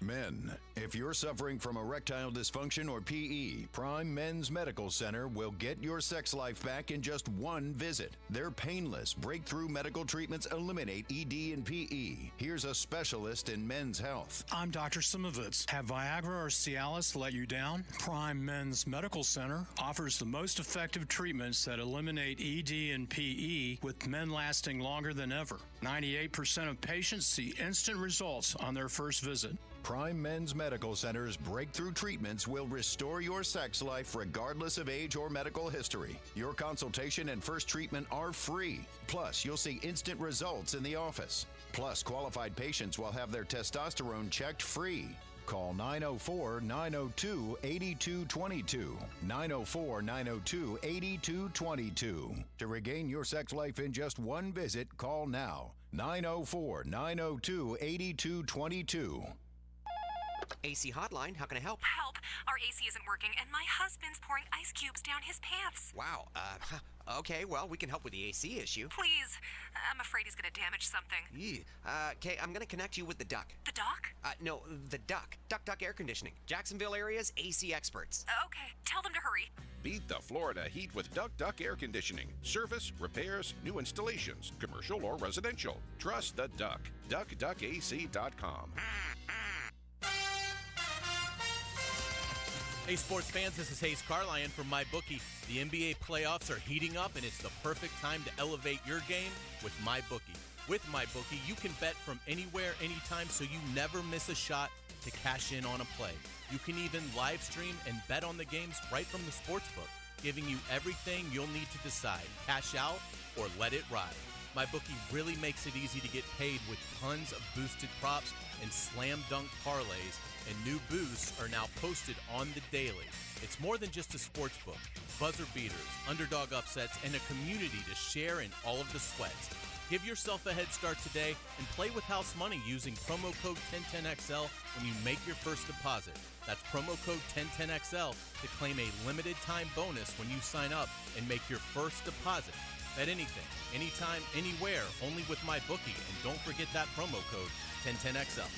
Men, if you're suffering from erectile dysfunction or PE, Prime Men's Medical Center will get your sex life back in just one visit. Their painless, breakthrough medical treatments eliminate ED and PE. Here's a specialist in men's health. I'm Dr. Simovitz. Have Viagra or Cialis let you down? Prime Men's Medical Center offers the most effective treatments that eliminate ED and PE, with men lasting longer than ever. 98% of patients see instant results on their first visit. Prime Men's Medical Center's breakthrough treatments will restore your sex life regardless of age or medical history. Your consultation and first treatment are free. Plus, you'll see instant results in the office. Plus, qualified patients will have their testosterone checked free. Call 904-902-8222. 904-902-8222. To regain your sex life in just one visit, call now. 904-902-8222. AC Hotline, how can I help? Help! Our AC isn't working, and my husband's pouring ice cubes down his pants. Wow, okay, well, we can help with the AC issue. Please. I'm afraid he's going to damage something. Okay, I'm going to connect you with the Duck. The Doc? No, the Duck. Duck Air Conditioning. Jacksonville area's AC experts. Okay, tell them to hurry. Beat the Florida heat with Duck Air Conditioning. Service, repairs, new installations, commercial or residential. Trust the Duck. DuckDuckAC.com. Hey, sports fans, this is Hayes Carlyon from MyBookie. The NBA playoffs are heating up, and it's the perfect time to elevate your game with MyBookie. With MyBookie, you can bet from anywhere, anytime, so you never miss a shot to cash in on a play. You can even live stream and bet on the games right from the sportsbook, giving you everything you'll need to decide, cash out or let it ride. MyBookie really makes it easy to get paid with tons of boosted props and slam dunk parlays, and new boosts are now posted on the daily. It's more than just a sports book. Buzzer beaters, underdog upsets, and a community to share in all of the sweats. Give yourself a head start today and play with house money using promo code 1010XL when you make your first deposit. That's promo code 1010XL to claim a limited time bonus when you sign up and make your first deposit. Bet anything, anytime, anywhere, only with MyBookie, and don't forget that promo code 1010XL.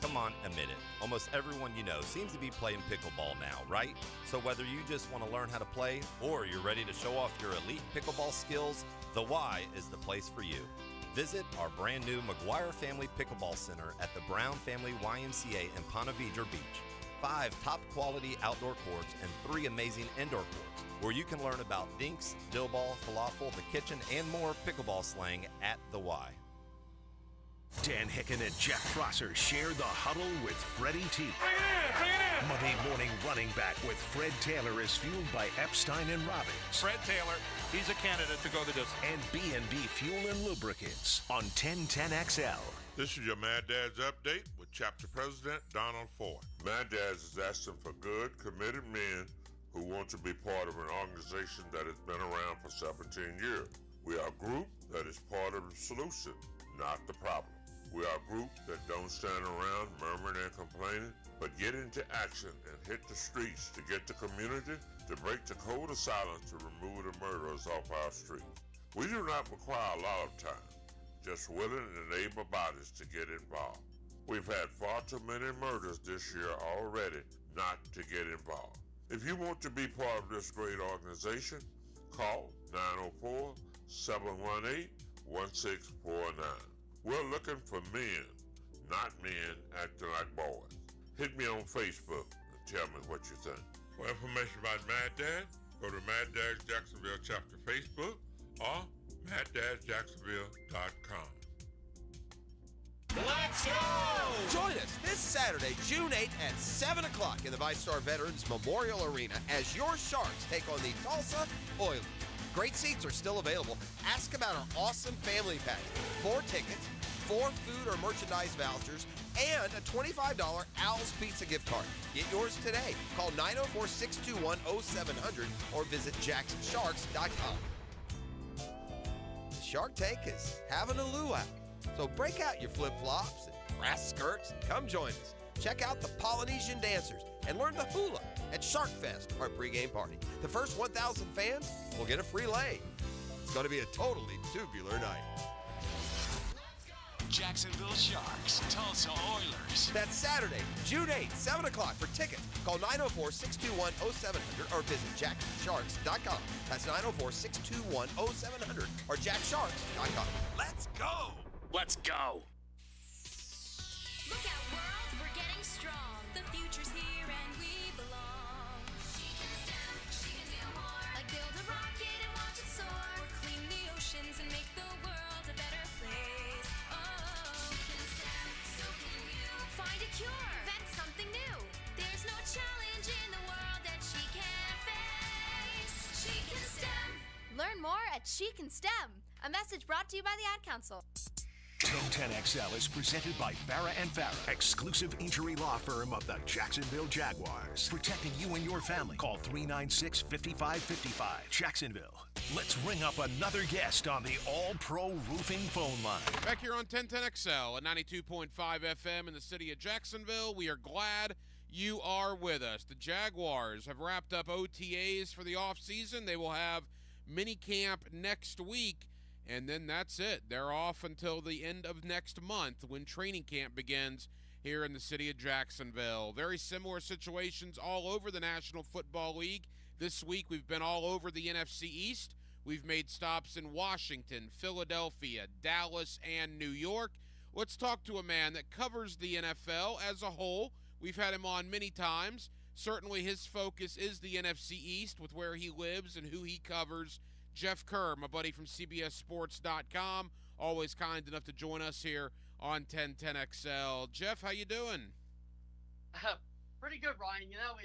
Come on, admit it. Almost everyone you know seems to be playing pickleball now, right? So whether you just want to learn how to play or you're ready to show off your elite pickleball skills, the Y is the place for you. Visit our brand new McGuire Family Pickleball Center at the Brown Family YMCA in Ponte Vedra Beach. 5 top quality outdoor courts and 3 amazing indoor courts where you can learn about dinks, dill ball, falafel, the kitchen, and more pickleball slang at the Y. Dan Hicken and Jeff Prosser share the huddle with Freddie T. Bring it in! Monday morning running back with Fred Taylor is fueled by Epstein and Robbins. Fred Taylor, he's a candidate to go the distance. And B&B Fuel and Lubricants on 1010XL. This is your Mad Dad's Update with Chapter President Donald Ford. Mad Dad's is asking for good, committed men who want to be part of an organization that has been around for 17 years. We are a group that is part of the solution, not the problem. We are a group that don't stand around murmuring and complaining, but get into action and hit the streets to get the community to break the code of silence to remove the murderers off our streets. We do not require a lot of time, just willing and able bodies to get involved. We've had far too many murders this year already not to get involved. If you want to be part of this great organization, call 904-718-1649. We're looking for men, not men acting like boys. Hit me on Facebook and tell me what you think. For information about Mad Dad, go to Mad Dad's Jacksonville chapter Facebook or MadDadsJacksonville.com. Let's go! Join us this Saturday, June 8th at 7 o'clock in the VyStar Veterans Memorial Arena as your Sharks take on the Tulsa Oilers. Great seats are still available. Ask about our awesome family package. 4 tickets, 4 food or merchandise vouchers, and a $25 Al's Pizza gift card. Get yours today. Call 904-621-0700 or visit JacksonSharks.com. The Shark Tank is having a luau. So break out your flip-flops and grass skirts and come join us. Check out the Polynesian dancers and learn the hula at Shark Fest, our pregame party. The first 1,000 fans will get a free lei. It's going to be a totally tubular night. Jacksonville Sharks, Tulsa Oilers. That's Saturday, June 8th, 7 o'clock. For tickets, call 904-621-0700 or visit JacksonSharks.com. That's 904-621-0700 or JacksSharks.com. Let's go! Let's go! Look out, world, we're getting strong. The future's here and we belong. She can STEM, she can do more. Like build a rocket and watch it soar. Or clean the oceans and make the world a better place. Oh, she can STEM, so can you. Find a cure, invent something new. There's no challenge in the world that she can't face. She can STEM. Learn more at She Can STEM. A message brought to you by the Ad Council. 1010XL is presented by Farah & Farah, exclusive injury law firm of the Jacksonville Jaguars. Protecting you and your family. Call 396-5555. Jacksonville. Let's ring up another guest on the All-Pro Roofing phone line. Back here on 1010XL at 92.5 FM in the city of Jacksonville. We are glad you are with us. The Jaguars have wrapped up OTAs for the offseason. They will have mini camp next week. And then that's it. They're off until the end of next month when training camp begins here in the city of Jacksonville. Very similar situations all over the National Football League. This week we've been all over the NFC East. We've made stops in Washington, Philadelphia, Dallas, and New York. Let's talk to a man that covers the NFL as a whole. We've had him on many times. Certainly his focus is the NFC East with where he lives and who he covers. Jeff Kerr, my buddy from CBSSports.com, always kind enough to join us here on 1010XL. Jeff, how you doing? Pretty good, Ryan. You know,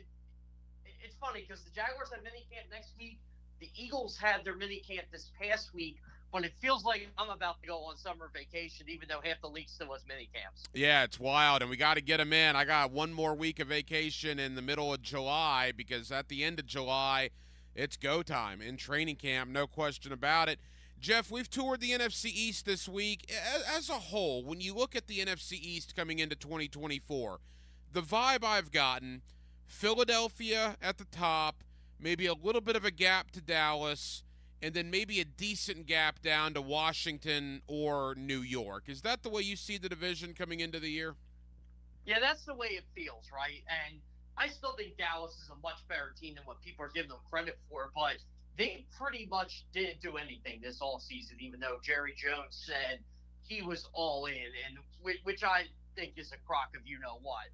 it's funny because the Jaguars have minicamp next week. The Eagles had their minicamp this past week, but it feels like I'm about to go on summer vacation, even though half the league still has minicamps. Yeah, it's wild, and we got to get them in. I got one more week of vacation in the middle of July because at the end of July, it's go time in training camp, no question about it. Jeff, we've toured the NFC East this week. As a whole, when you look at the NFC East coming into 2024, the vibe I've gotten, Philadelphia at the top, maybe a little bit of a gap to Dallas, and then maybe a decent gap down to Washington or New York. Is that the way you see the division coming into the year? Yeah, that's the way it feels, right? And I still think Dallas is a much better team than what people are giving them credit for, but they pretty much didn't do anything this offseason, even though Jerry Jones said he was all in, and which I think is a crock of you-know-what.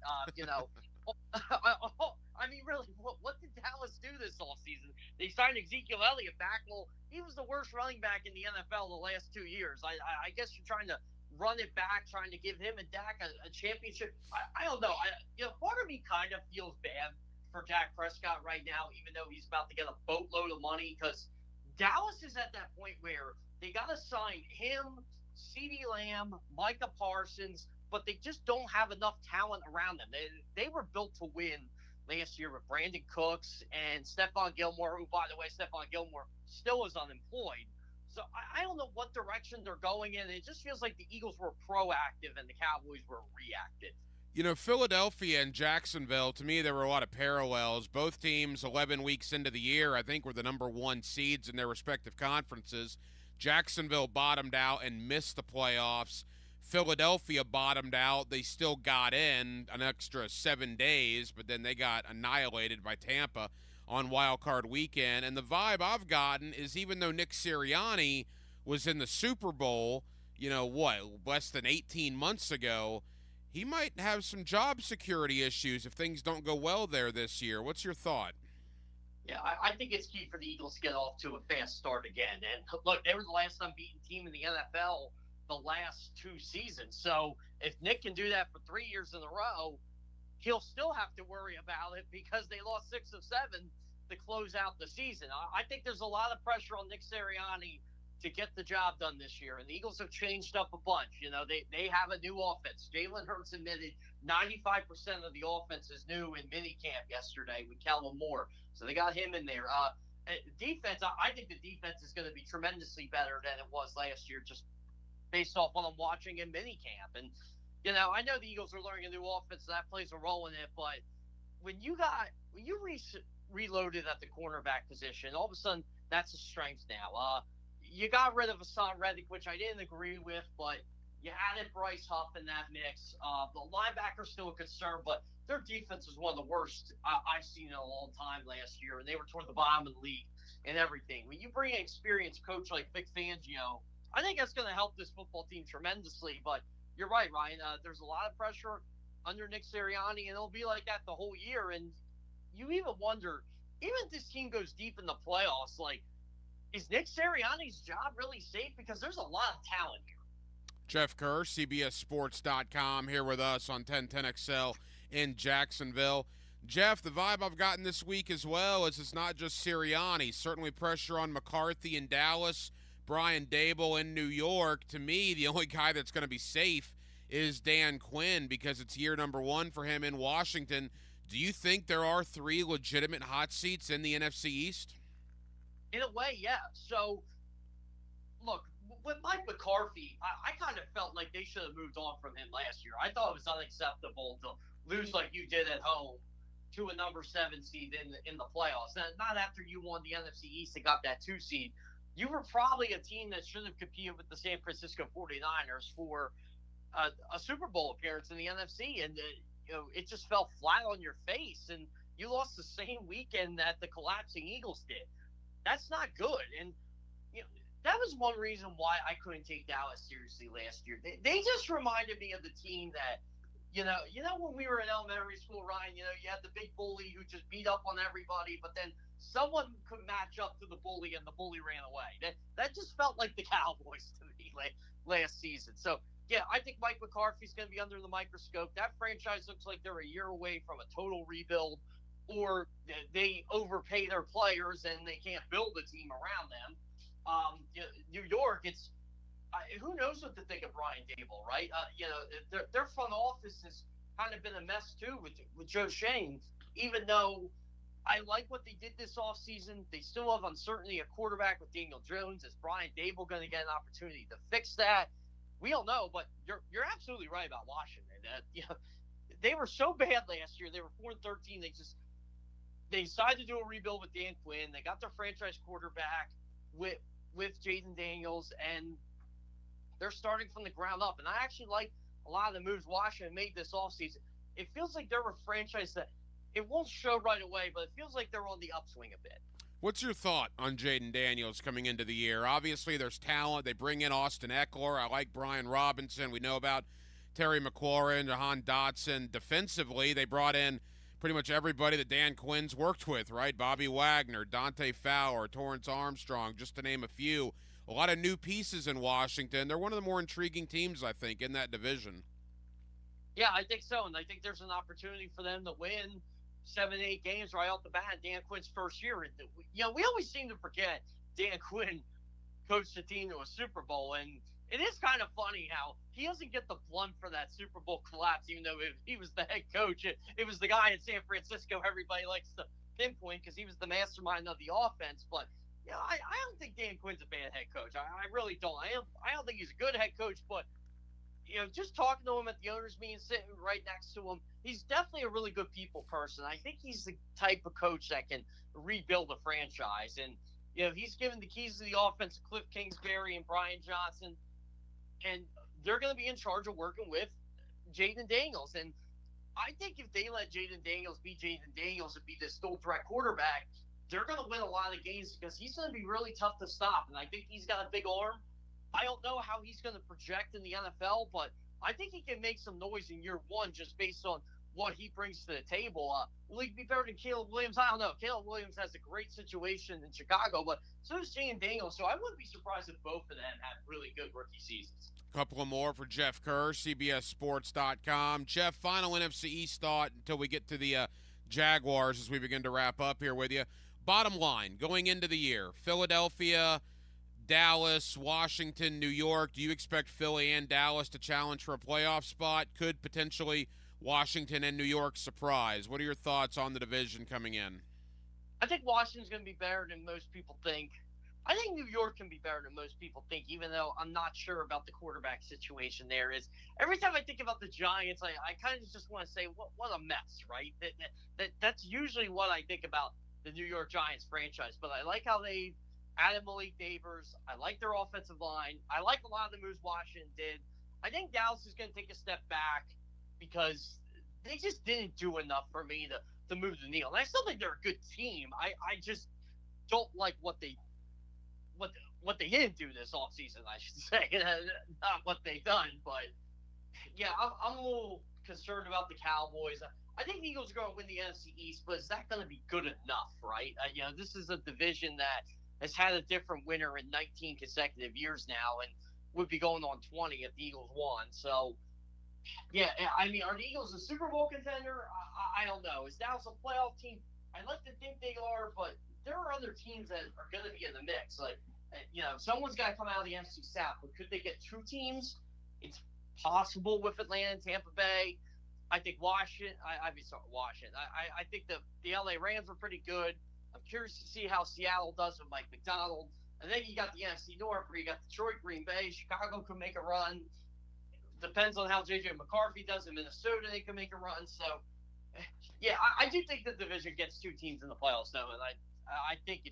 I mean, really, what did Dallas do this offseason? They signed Ezekiel Elliott back. Well, he was the worst running back in the NFL the last 2 years. I guess you're trying to run it back, trying to give him and Dak a championship. I don't know. Part of me kind of feels bad for Dak Prescott right now, even though he's about to get a boatload of money, because Dallas is at that point where they got to sign him, CeeDee Lamb, Micah Parsons, but they just don't have enough talent around them. They were built to win last year with Brandon Cooks and Stephon Gilmore, who, by the way, Stephon Gilmore still is unemployed. So I don't know what direction they're going in. It just feels like the Eagles were proactive and the Cowboys were reactive. You know, Philadelphia and Jacksonville, to me, there were a lot of parallels. Both teams, 11 weeks into the year, I think were the number one seeds in their respective conferences. Jacksonville bottomed out and missed the playoffs. Philadelphia bottomed out. They still got in an extra 7 days, but then they got annihilated by Tampa on Wild Card Weekend. And the vibe I've gotten is even though Nick Sirianni was in the Super Bowl, less than 18 months ago, he might have some job security issues if things don't go well there this year. What's your thought? Yeah, I think it's key for the Eagles to get off to a fast start again. And look, they were the last unbeaten team in the NFL the last 2 seasons. So if Nick can do that for 3 years in a row, he'll still have to worry about it because they lost 6 of 7 to close out the season. I think there's a lot of pressure on Nick Sirianni to get the job done this year. And the Eagles have changed up a bunch. They have a new offense. Jalen Hurts admitted 95% of the offense is new in minicamp yesterday with Kellen Moore. So they got him in there. Defense, I think the defense is going to be tremendously better than it was last year, just based off what I'm watching in minicamp. And, I know the Eagles are learning a new offense, so that plays a role in it. But when you reloaded at the cornerback position, all of a sudden that's a strength now. You got rid of Hassan Reddick, which I didn't agree with, but you added Bryce Huff in that mix. The linebacker's still a concern, but their defense is one of the worst I've seen in a long time last year, and they were toward the bottom of the league and everything. When you bring an experienced coach like Vic Fangio, I think that's going to help this football team tremendously. But you're right, Ryan. There's a lot of pressure under Nick Sirianni, and it'll be like that the whole year. And you even wonder, even if this team goes deep in the playoffs, is Nick Sirianni's job really safe? Because there's a lot of talent here. Jeff Kerr, CBSSports.com, here with us on 1010XL in Jacksonville. Jeff, the vibe I've gotten this week as well is it's not just Sirianni. Certainly pressure on McCarthy in Dallas, Brian Dable in New York. To me, the only guy that's going to be safe is Dan Quinn because it's year number 1 for him in Washington. Do you think there are 3 legitimate hot seats in the NFC East? In a way, yeah. So, look, with Mike McCarthy, I kind of felt like they should have moved on from him last year. I thought it was unacceptable to lose like you did at home to a number 7 seed in the playoffs. And not after you won the NFC East and got that 2 seed. You were probably a team that should have competed with the San Francisco 49ers for a Super Bowl appearance in the NFC. And, it just fell flat on your face. And you lost the same weekend that the collapsing Eagles did. That's not good. And, that was one reason why I couldn't take Dallas seriously last year. They just reminded me of the team that, when we were in elementary school, Ryan, you had the big bully who just beat up on everybody, but then someone could match up to the bully and the bully ran away. That just felt like the Cowboys to me last season. So yeah, I think Mike McCarthy's going to be under the microscope. That franchise looks like they're a year away from a total rebuild, or they overpay their players and they can't build a team around them. New York, who knows what to think of Brian Dable, right? Their front office has kind of been a mess too with Joe Shane. Even though I like what they did this offseason, they still have uncertainty at quarterback with Daniel Jones. Is Brian Dable going to get an opportunity to fix that? We don't know, but you're absolutely right about Washington. They were so bad last year. They were 4-13. They decided to do a rebuild with Dan Quinn. They got their franchise quarterback with Jaden Daniels, and they're starting from the ground up. And I actually like a lot of the moves Washington made this offseason. It feels like they're a franchise that it won't show right away, but it feels like they're on the upswing a bit. What's your thought on Jaden Daniels coming into the year? Obviously, there's talent. They bring in Austin Eckler. I like Brian Robinson. We know about Terry McLaurin, Jahan Dotson. Defensively, they brought in pretty much everybody that Dan Quinn's worked with, right? Bobby Wagner, Dante Fowler, Torrance Armstrong, just to name a few. A lot of new pieces in Washington. They're one of the more intriguing teams, I think, in that division. Yeah, I think so, and I think there's an opportunity for them to win 7-8 games right off the bat. Dan Quinn's first year. We always seem to forget Dan Quinn coached the team to a Super Bowl, and it is kind of funny how he doesn't get the blunt for that Super Bowl collapse, even though he was the head coach. It was the guy in San Francisco everybody likes to pinpoint because he was the mastermind of the offense. But I don't think Dan Quinn's a bad head coach. I really don't. I don't think he's a good head coach, but just talking to him at the owners' meeting, sitting right next to him, he's definitely a really good people person. I think he's the type of coach that can rebuild a franchise. And, he's given the keys to the offense to Cliff Kingsbury and Brian Johnson, and they're going to be in charge of working with Jaden Daniels. And I think if they let Jaden Daniels be Jaden Daniels and be this dual threat quarterback, they're going to win a lot of games because he's going to be really tough to stop. And I think he's got a big arm. I don't know how he's going to project in the NFL, but I think he can make some noise in year one just based on what he brings to the table. Will he be better than Caleb Williams? I don't know. Caleb Williams has a great situation in Chicago, but so does Jaden Daniels. So I wouldn't be surprised if both of them have really good rookie seasons. A couple of more for Jeff Kerr, CBSSports.com. Jeff, final NFC East thought until we get to the Jaguars as we begin to wrap up here with you. Bottom line, going into the year, Philadelphia, Dallas, Washington, New York. Do you expect Philly and Dallas to challenge for a playoff spot? Could potentially Washington and New York surprise? What are your thoughts on the division coming in? I think Washington's going to be better than most people think. I think New York can be better than most people think, even though I'm not sure about the quarterback situation there. Is every time I think about the Giants, I kind of just want to say, what a mess, right? That's usually what I think about the New York Giants franchise. But I like how they added Malik Neighbors. I like their offensive line. I like a lot of the moves Washington did. I think Dallas is going to take a step back because they just didn't do enough for me to move the needle. And I still think they're a good team. I just don't like what they didn't do this offseason, I should say. Not what they've done. But, yeah, I'm a little concerned about the Cowboys. I think the Eagles are going to win the NFC East, but is that going to be good enough, right? This is a division that has had a different winner in 19 consecutive years now and would be going on 20 if the Eagles won. So, yeah, I mean, are the Eagles a Super Bowl contender? I don't know. Is Dallas a playoff team? I'd like to think they are, but there are other teams that are going to be in the mix. Like, someone's got to come out of the NFC South, but could they get two teams? It's possible with Atlanta and Tampa Bay. I think Washington. I think the LA Rams are pretty good. I'm curious to see how Seattle does with Mike McDonald. And then you got the NFC North where you got Detroit, Green Bay. Chicago could make a run. Depends on how J.J. McCarthy does in Minnesota. They can make a run. So, yeah, I do think the division gets two teams in the playoffs, though. And I think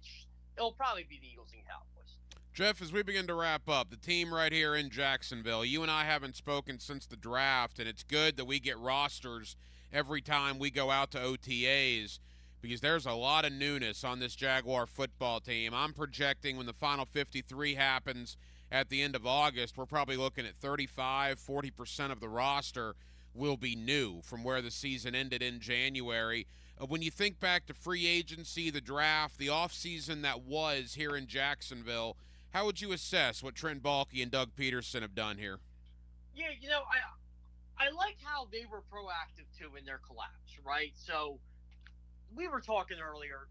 it'll probably be the Eagles and Cowboys. Jeff, as we begin to wrap up, the team right here in Jacksonville, you and I haven't spoken since the draft, and it's good that we get rosters every time we go out to OTAs because there's a lot of newness on this Jaguar football team. I'm projecting when the final 53 happens at the end of August, we're probably looking at 35-40% of the roster will be new from where the season ended in January. When you think back to free agency, the draft, the offseason that was here in Jacksonville, how would you assess what Trent Baalke and Doug Peterson have done here? Yeah, I like how they were proactive too in their collapse, right? So we were talking earlier.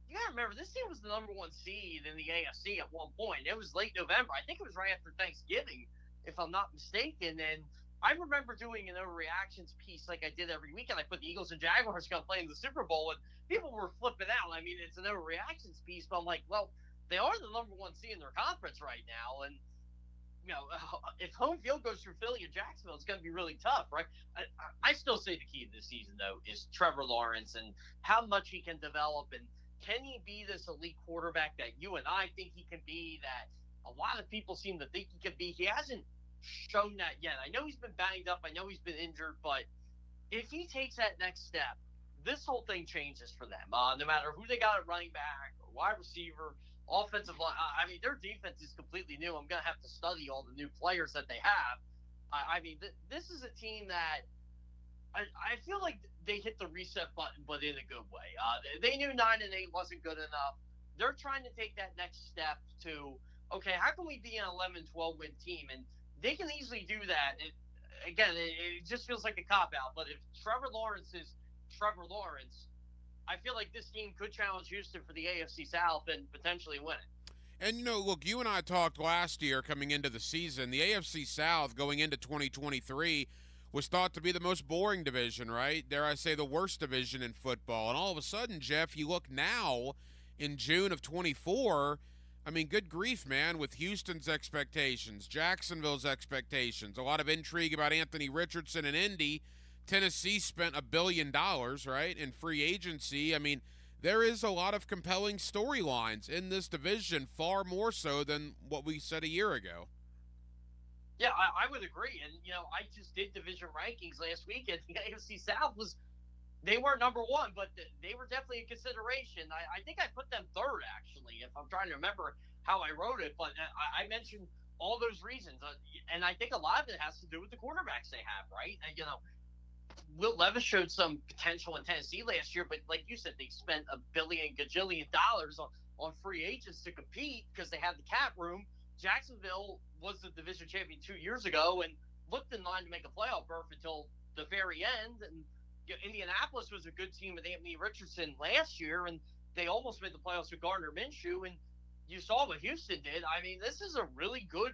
You gotta remember, this team was the number one seed in the AFC at one point. It was late November. I think it was right after Thanksgiving, if I'm not mistaken. And I remember doing an overreactions piece like I did every weekend. I put the Eagles and Jaguars going to play in the Super Bowl, and people were flipping out. I mean, it's an overreactions piece, but I'm like, well, they are the number one seed in their conference right now, and if home field goes through Philly and Jacksonville, it's going to be really tough, right? I still say the key to this season, though, is Trevor Lawrence and how much he can develop, and can he be this elite quarterback that you and I think he can be, that a lot of people seem to think he can be? He hasn't shown that yet. I know he's been banged up. I know he's been injured, but if he takes that next step, this whole thing changes for them. No matter who they got at running back or wide receiver, offensive line. I mean, their defense is completely new. I'm going to have to study all the new players that they have. I mean, this is a team that I feel like they hit the reset button, but in a good way. They knew 9-8 wasn't good enough. They're trying to take that next step to, okay, how can we be an 11-12 win team? And they can easily do that. It just feels like a cop-out. But if Trevor Lawrence is Trevor Lawrence, I feel like this team could challenge Houston for the AFC South and potentially win it. And, look, you and I talked last year coming into the season. The AFC South going into 2023 was thought to be the most boring division, right? Dare I say the worst division in football. And all of a sudden, Jeff, you look now in June of 24, I mean, good grief, man, with Houston's expectations, Jacksonville's expectations, a lot of intrigue about Anthony Richardson and Indy. Tennessee spent $1 billion, right, in free agency. I mean, there is a lot of compelling storylines in this division, far more so than what we said a year ago. Yeah, I would agree. And, I just did division rankings last week, and the AFC South they weren't number one, but they were definitely a consideration. I think I put them third, actually, if I'm trying to remember how I wrote it. But I mentioned all those reasons. And I think a lot of it has to do with the quarterbacks they have, right? Will Levis showed some potential in Tennessee last year, but like you said, they spent $1 gajillion on free agents to compete because they had the cap room. Jacksonville was the division champion 2 years ago and looked in line to make a playoff berth until the very end. And Indianapolis was a good team with Anthony Richardson last year, and they almost made the playoffs with Gardner Minshew. And you saw what Houston did. I mean, this is a really good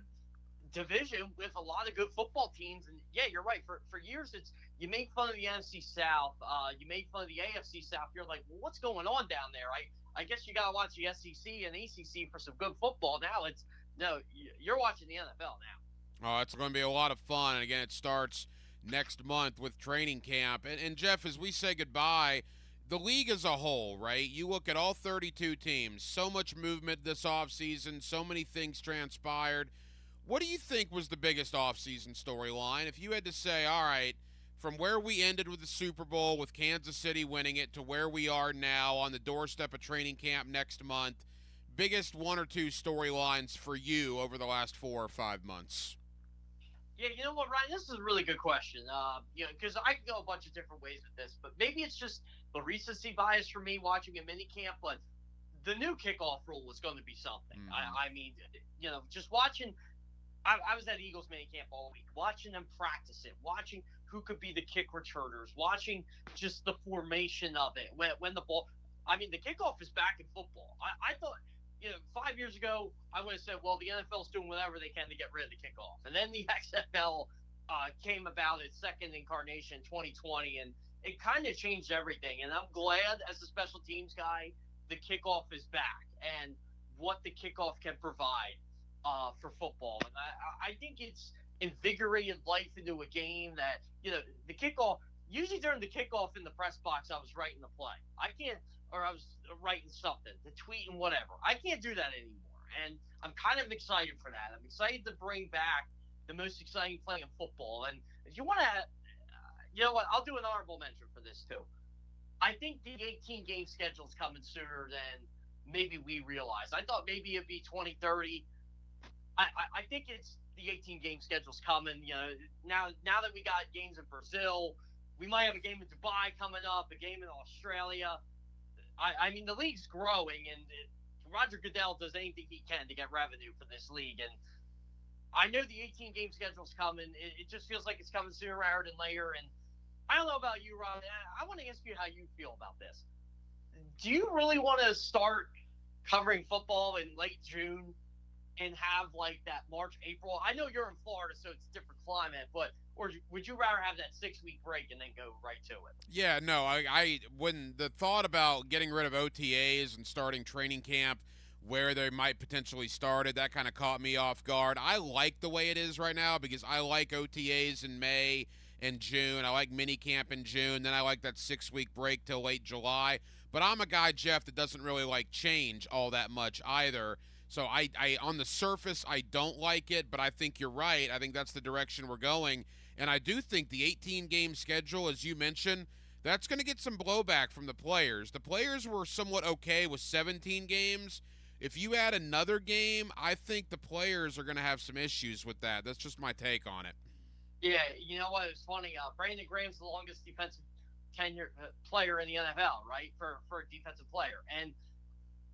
division with a lot of good football teams. And yeah, you're right. For years, you make fun of the NFC South. You made fun of the AFC South. You're like, well, what's going on down there? I guess you got to watch the SEC and ACC for some good football. Now you're watching the NFL now. Oh, it's going to be a lot of fun. And again, it starts next month with training camp. And Jeff, as we say goodbye, the league as a whole, right? You look at all 32 teams, so much movement this offseason, so many things transpired. What do you think was the biggest offseason storyline? If you had to say, all right, from where we ended with the Super Bowl with Kansas City winning it to where we are now on the doorstep of training camp next month, biggest one or two storylines for you over the last 4 or 5 months? Yeah, you know what, Ryan? This is a really good question. Because I can go a bunch of different ways with this, but maybe it's just the recency bias for me watching a mini camp. But the new kickoff rule was going to be something. I mean, just watching. I was at Eagles mini camp all week, watching them practice it, watching who could be the kick returners, watching just the formation of it. When the ball, I mean, the kickoff is back in football. I thought. 5 years ago, I would have said, well, the NFL's doing whatever they can to get rid of the kickoff. And then the XFL came about its second incarnation in 2020, and it kind of changed everything. And I'm glad, as a special teams guy, the kickoff is back and what the kickoff can provide for football. And I think it's invigorated life into a game that, the kickoff, usually during the kickoff in the press box, I was writing the play. I was writing something, the tweet and whatever. I can't do that anymore. And I'm kind of excited for that. I'm excited to bring back the most exciting play in football. And if you want to, you know what, I'll do an honorable mention for this too. I think the 18-game schedule is coming sooner than maybe we realize. I thought maybe it'd be 2030. I think it's the 18-game schedule's coming. Now that we got games in Brazil, we might have a game in Dubai coming up, a game in Australia. I mean, the league's growing, and Roger Goodell does anything he can to get revenue for this league. And I know the 18-game schedule's coming. It just feels like it's coming sooner rather than later. And I don't know about you, Ron. I want to ask you how you feel about this. Do you really want to start covering football in late June and have like that March, April? I know you're in Florida, so it's a different climate, but or would you rather have that 6-week break and then go right to it? Yeah, no, I when the thought about getting rid of OTAs and starting training camp where they might potentially started, that kind of caught me off guard. I like the way it is right now because I like OTAs in May and June. I like mini camp in June. Then I like that 6-week break till late July. But I'm a guy, Jeff, that doesn't really like change all that much either. So I on the surface, I don't like it, but I think you're right. I think that's the direction we're going. And I do think the 18-game schedule, as you mentioned, that's going to get some blowback from the players. The players were somewhat okay with 17 games. If you add another game, I think the players are going to have some issues with that. That's just my take on it. Yeah, you know what? It's funny. Brandon Graham's the longest defensive tenure player in the NFL, right? For a defensive player. And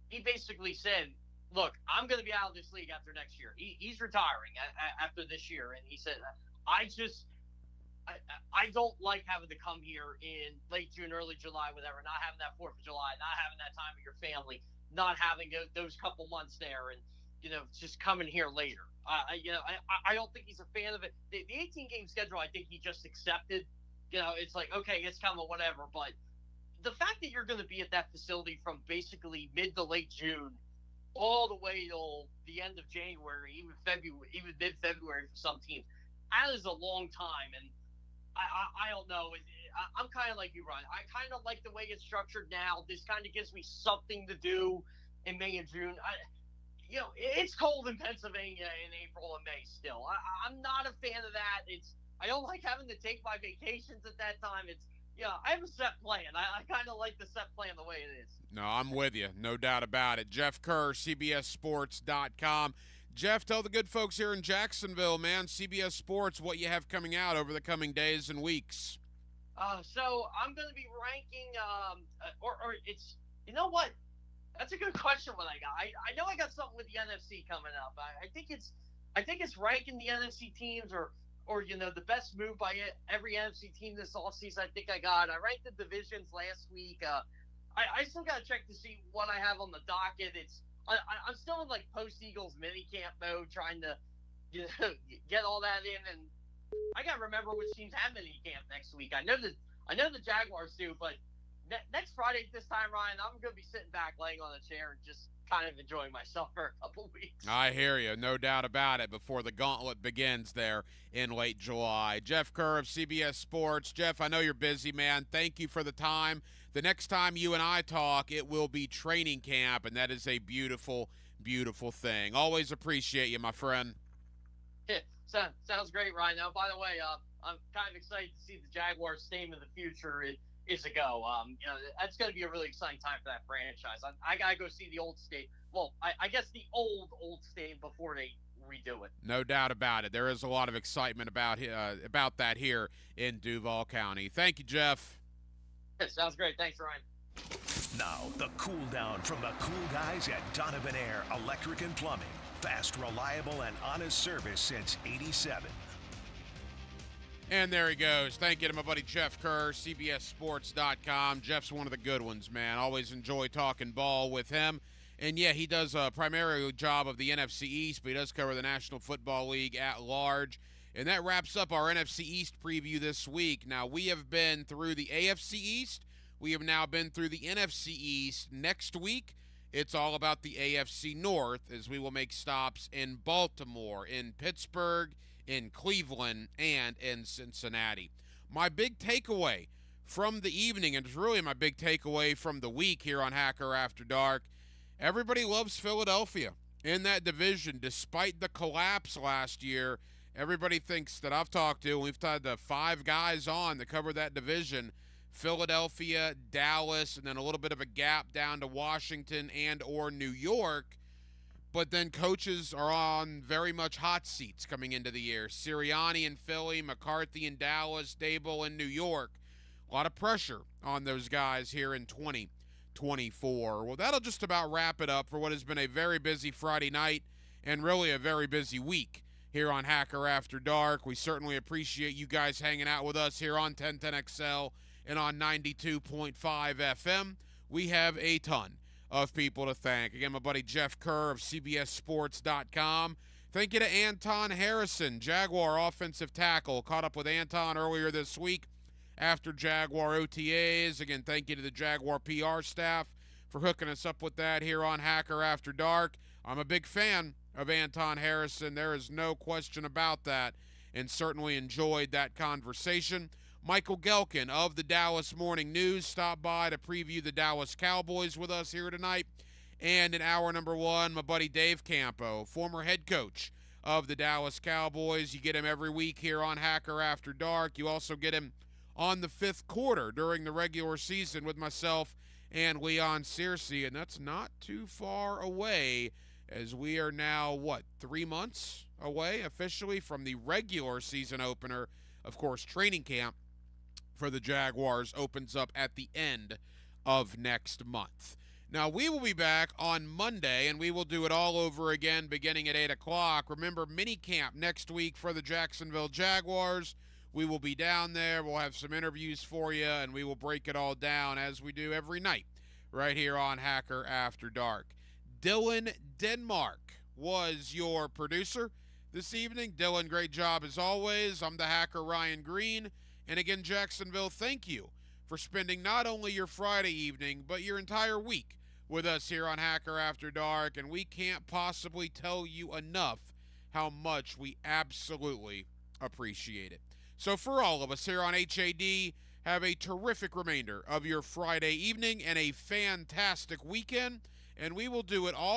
he basically said, look, I'm going to be out of this league after next year. He's retiring after this year. And he said, I don't like having to come here in late June, early July, whatever, not having that 4th of July, not having that time with your family, not having those couple months there, and, just coming here later. I don't think he's a fan of it. The 18-game schedule, I think he just accepted. It's like, okay, it's coming, whatever. But the fact that you're going to be at that facility from basically mid to late June all the way till the end of January, even mid-February for some teams, that is a long time. And I don't know. I'm kind of like you, Ryan. I kind of like the way it's structured now. This kind of gives me something to do in May and June. It's cold in Pennsylvania in April and May still. I'm not a fan of that. I don't like having to take my vacations at that time. I have a set plan. I kind of like the set plan the way it is. No, I'm with you. No doubt about it. Jeff Kerr, CBSSports.com. Jeff, tell the good folks here in Jacksonville, man, CBS Sports, what you have coming out over the coming days and weeks. So I'm going to be ranking, or it's, you know what? That's a good question. What I got, I know I got something with the NFC coming up. I think it's ranking the NFC teams, or the best move by every NFC team this offseason. I think I ranked the divisions last week. I still got to check to see what I have on the docket. I'm still in like post-Eagles mini-camp mode, trying to get all that in, and I got to remember which teams have mini-camp next week. I know the Jaguars do, but next Friday at this time, Ryan, I'm going to be sitting back, laying on a chair, and just kind of enjoying myself for a couple weeks. I hear you, no doubt about it, before the gauntlet begins there in late July. Jeff Kerr of CBS Sports. Jeff, I know you're busy, man. Thank you for the time. The next time you and I talk, it will be training camp, and that is a beautiful, beautiful thing. Always appreciate you, my friend. Yeah, sounds great, Ryan. Now, by the way, I'm kind of excited to see the Jaguars' stadium of the future is a go. That's going to be a really exciting time for that franchise. I got to go see the old stadium. Well, I guess the old stadium before they redo it. No doubt about it. There is a lot of excitement about that here in Duval County. Thank you, Jeff. Yeah, sounds great. Thanks, Ryan. Now, the cool down from the cool guys at Donovan Air Electric and Plumbing. Fast, reliable, and honest service since '87. And there he goes. Thank you to my buddy Jeff Kerr, CBSSports.com. Jeff's one of the good ones, man. Always enjoy talking ball with him. And, yeah, he does a primary job of the NFC East, but he does cover the National Football League at large. And that wraps up our NFC East preview this week. Now, we have been through the AFC East. We have now been through the NFC East. Next week, it's all about the AFC North, as we will make stops in Baltimore, in Pittsburgh, in Cleveland, and in Cincinnati. My big takeaway from the evening, and it's really my big takeaway from the week here on Hacker After Dark, everybody loves Philadelphia in that division. Despite the collapse last year, everybody thinks that I've talked to, and we've had the 5 guys on that cover that division, Philadelphia, Dallas, and then a little bit of a gap down to Washington and or New York. But then coaches are on very much hot seats coming into the year. Sirianni in Philly, McCarthy in Dallas, Dable in New York. A lot of pressure on those guys here in 2024. Well, that'll just about wrap it up for what has been a very busy Friday night and really a very busy week here on Hacker After Dark. We certainly appreciate you guys hanging out with us here on 1010XL and on 92.5 FM. We have a ton of people to thank. Again, my buddy Jeff Kerr of CBSSports.com. Thank you to Anton Harrison, Jaguar offensive tackle. Caught up with Anton earlier this week after Jaguar OTAs. Again, thank you to the Jaguar PR staff for hooking us up with that here on Hacker After Dark. I'm a big fan of Anton Harrison. There is no question about that, and certainly enjoyed that conversation. Michael Gelkin of the Dallas Morning News stopped by to preview the Dallas Cowboys with us here tonight. And in hour number one, my buddy Dave Campo, former head coach of the Dallas Cowboys. You get him every week here on Hacker After Dark. You also get him on the fifth quarter during the regular season with myself and Leon Searcy, and that's not too far away as we are now, 3 months away officially from the regular season opener. Of course, training camp for the Jaguars opens up at the end of next month. Now, we will be back on Monday, and we will do it all over again beginning at 8 o'clock. Remember, minicamp next week for the Jacksonville Jaguars. We will be down there. We'll have some interviews for you, and we will break it all down as we do every night right here on Hacker After Dark. Dylan Denmark was your producer this evening. Dylan, great job as always. I'm the hacker, Ryan Green. And again, Jacksonville, thank you for spending not only your Friday evening, but your entire week with us here on Hacker After Dark. And we can't possibly tell you enough how much we absolutely appreciate it. So for all of us here on HAD, have a terrific remainder of your Friday evening and a fantastic weekend. And we will do it all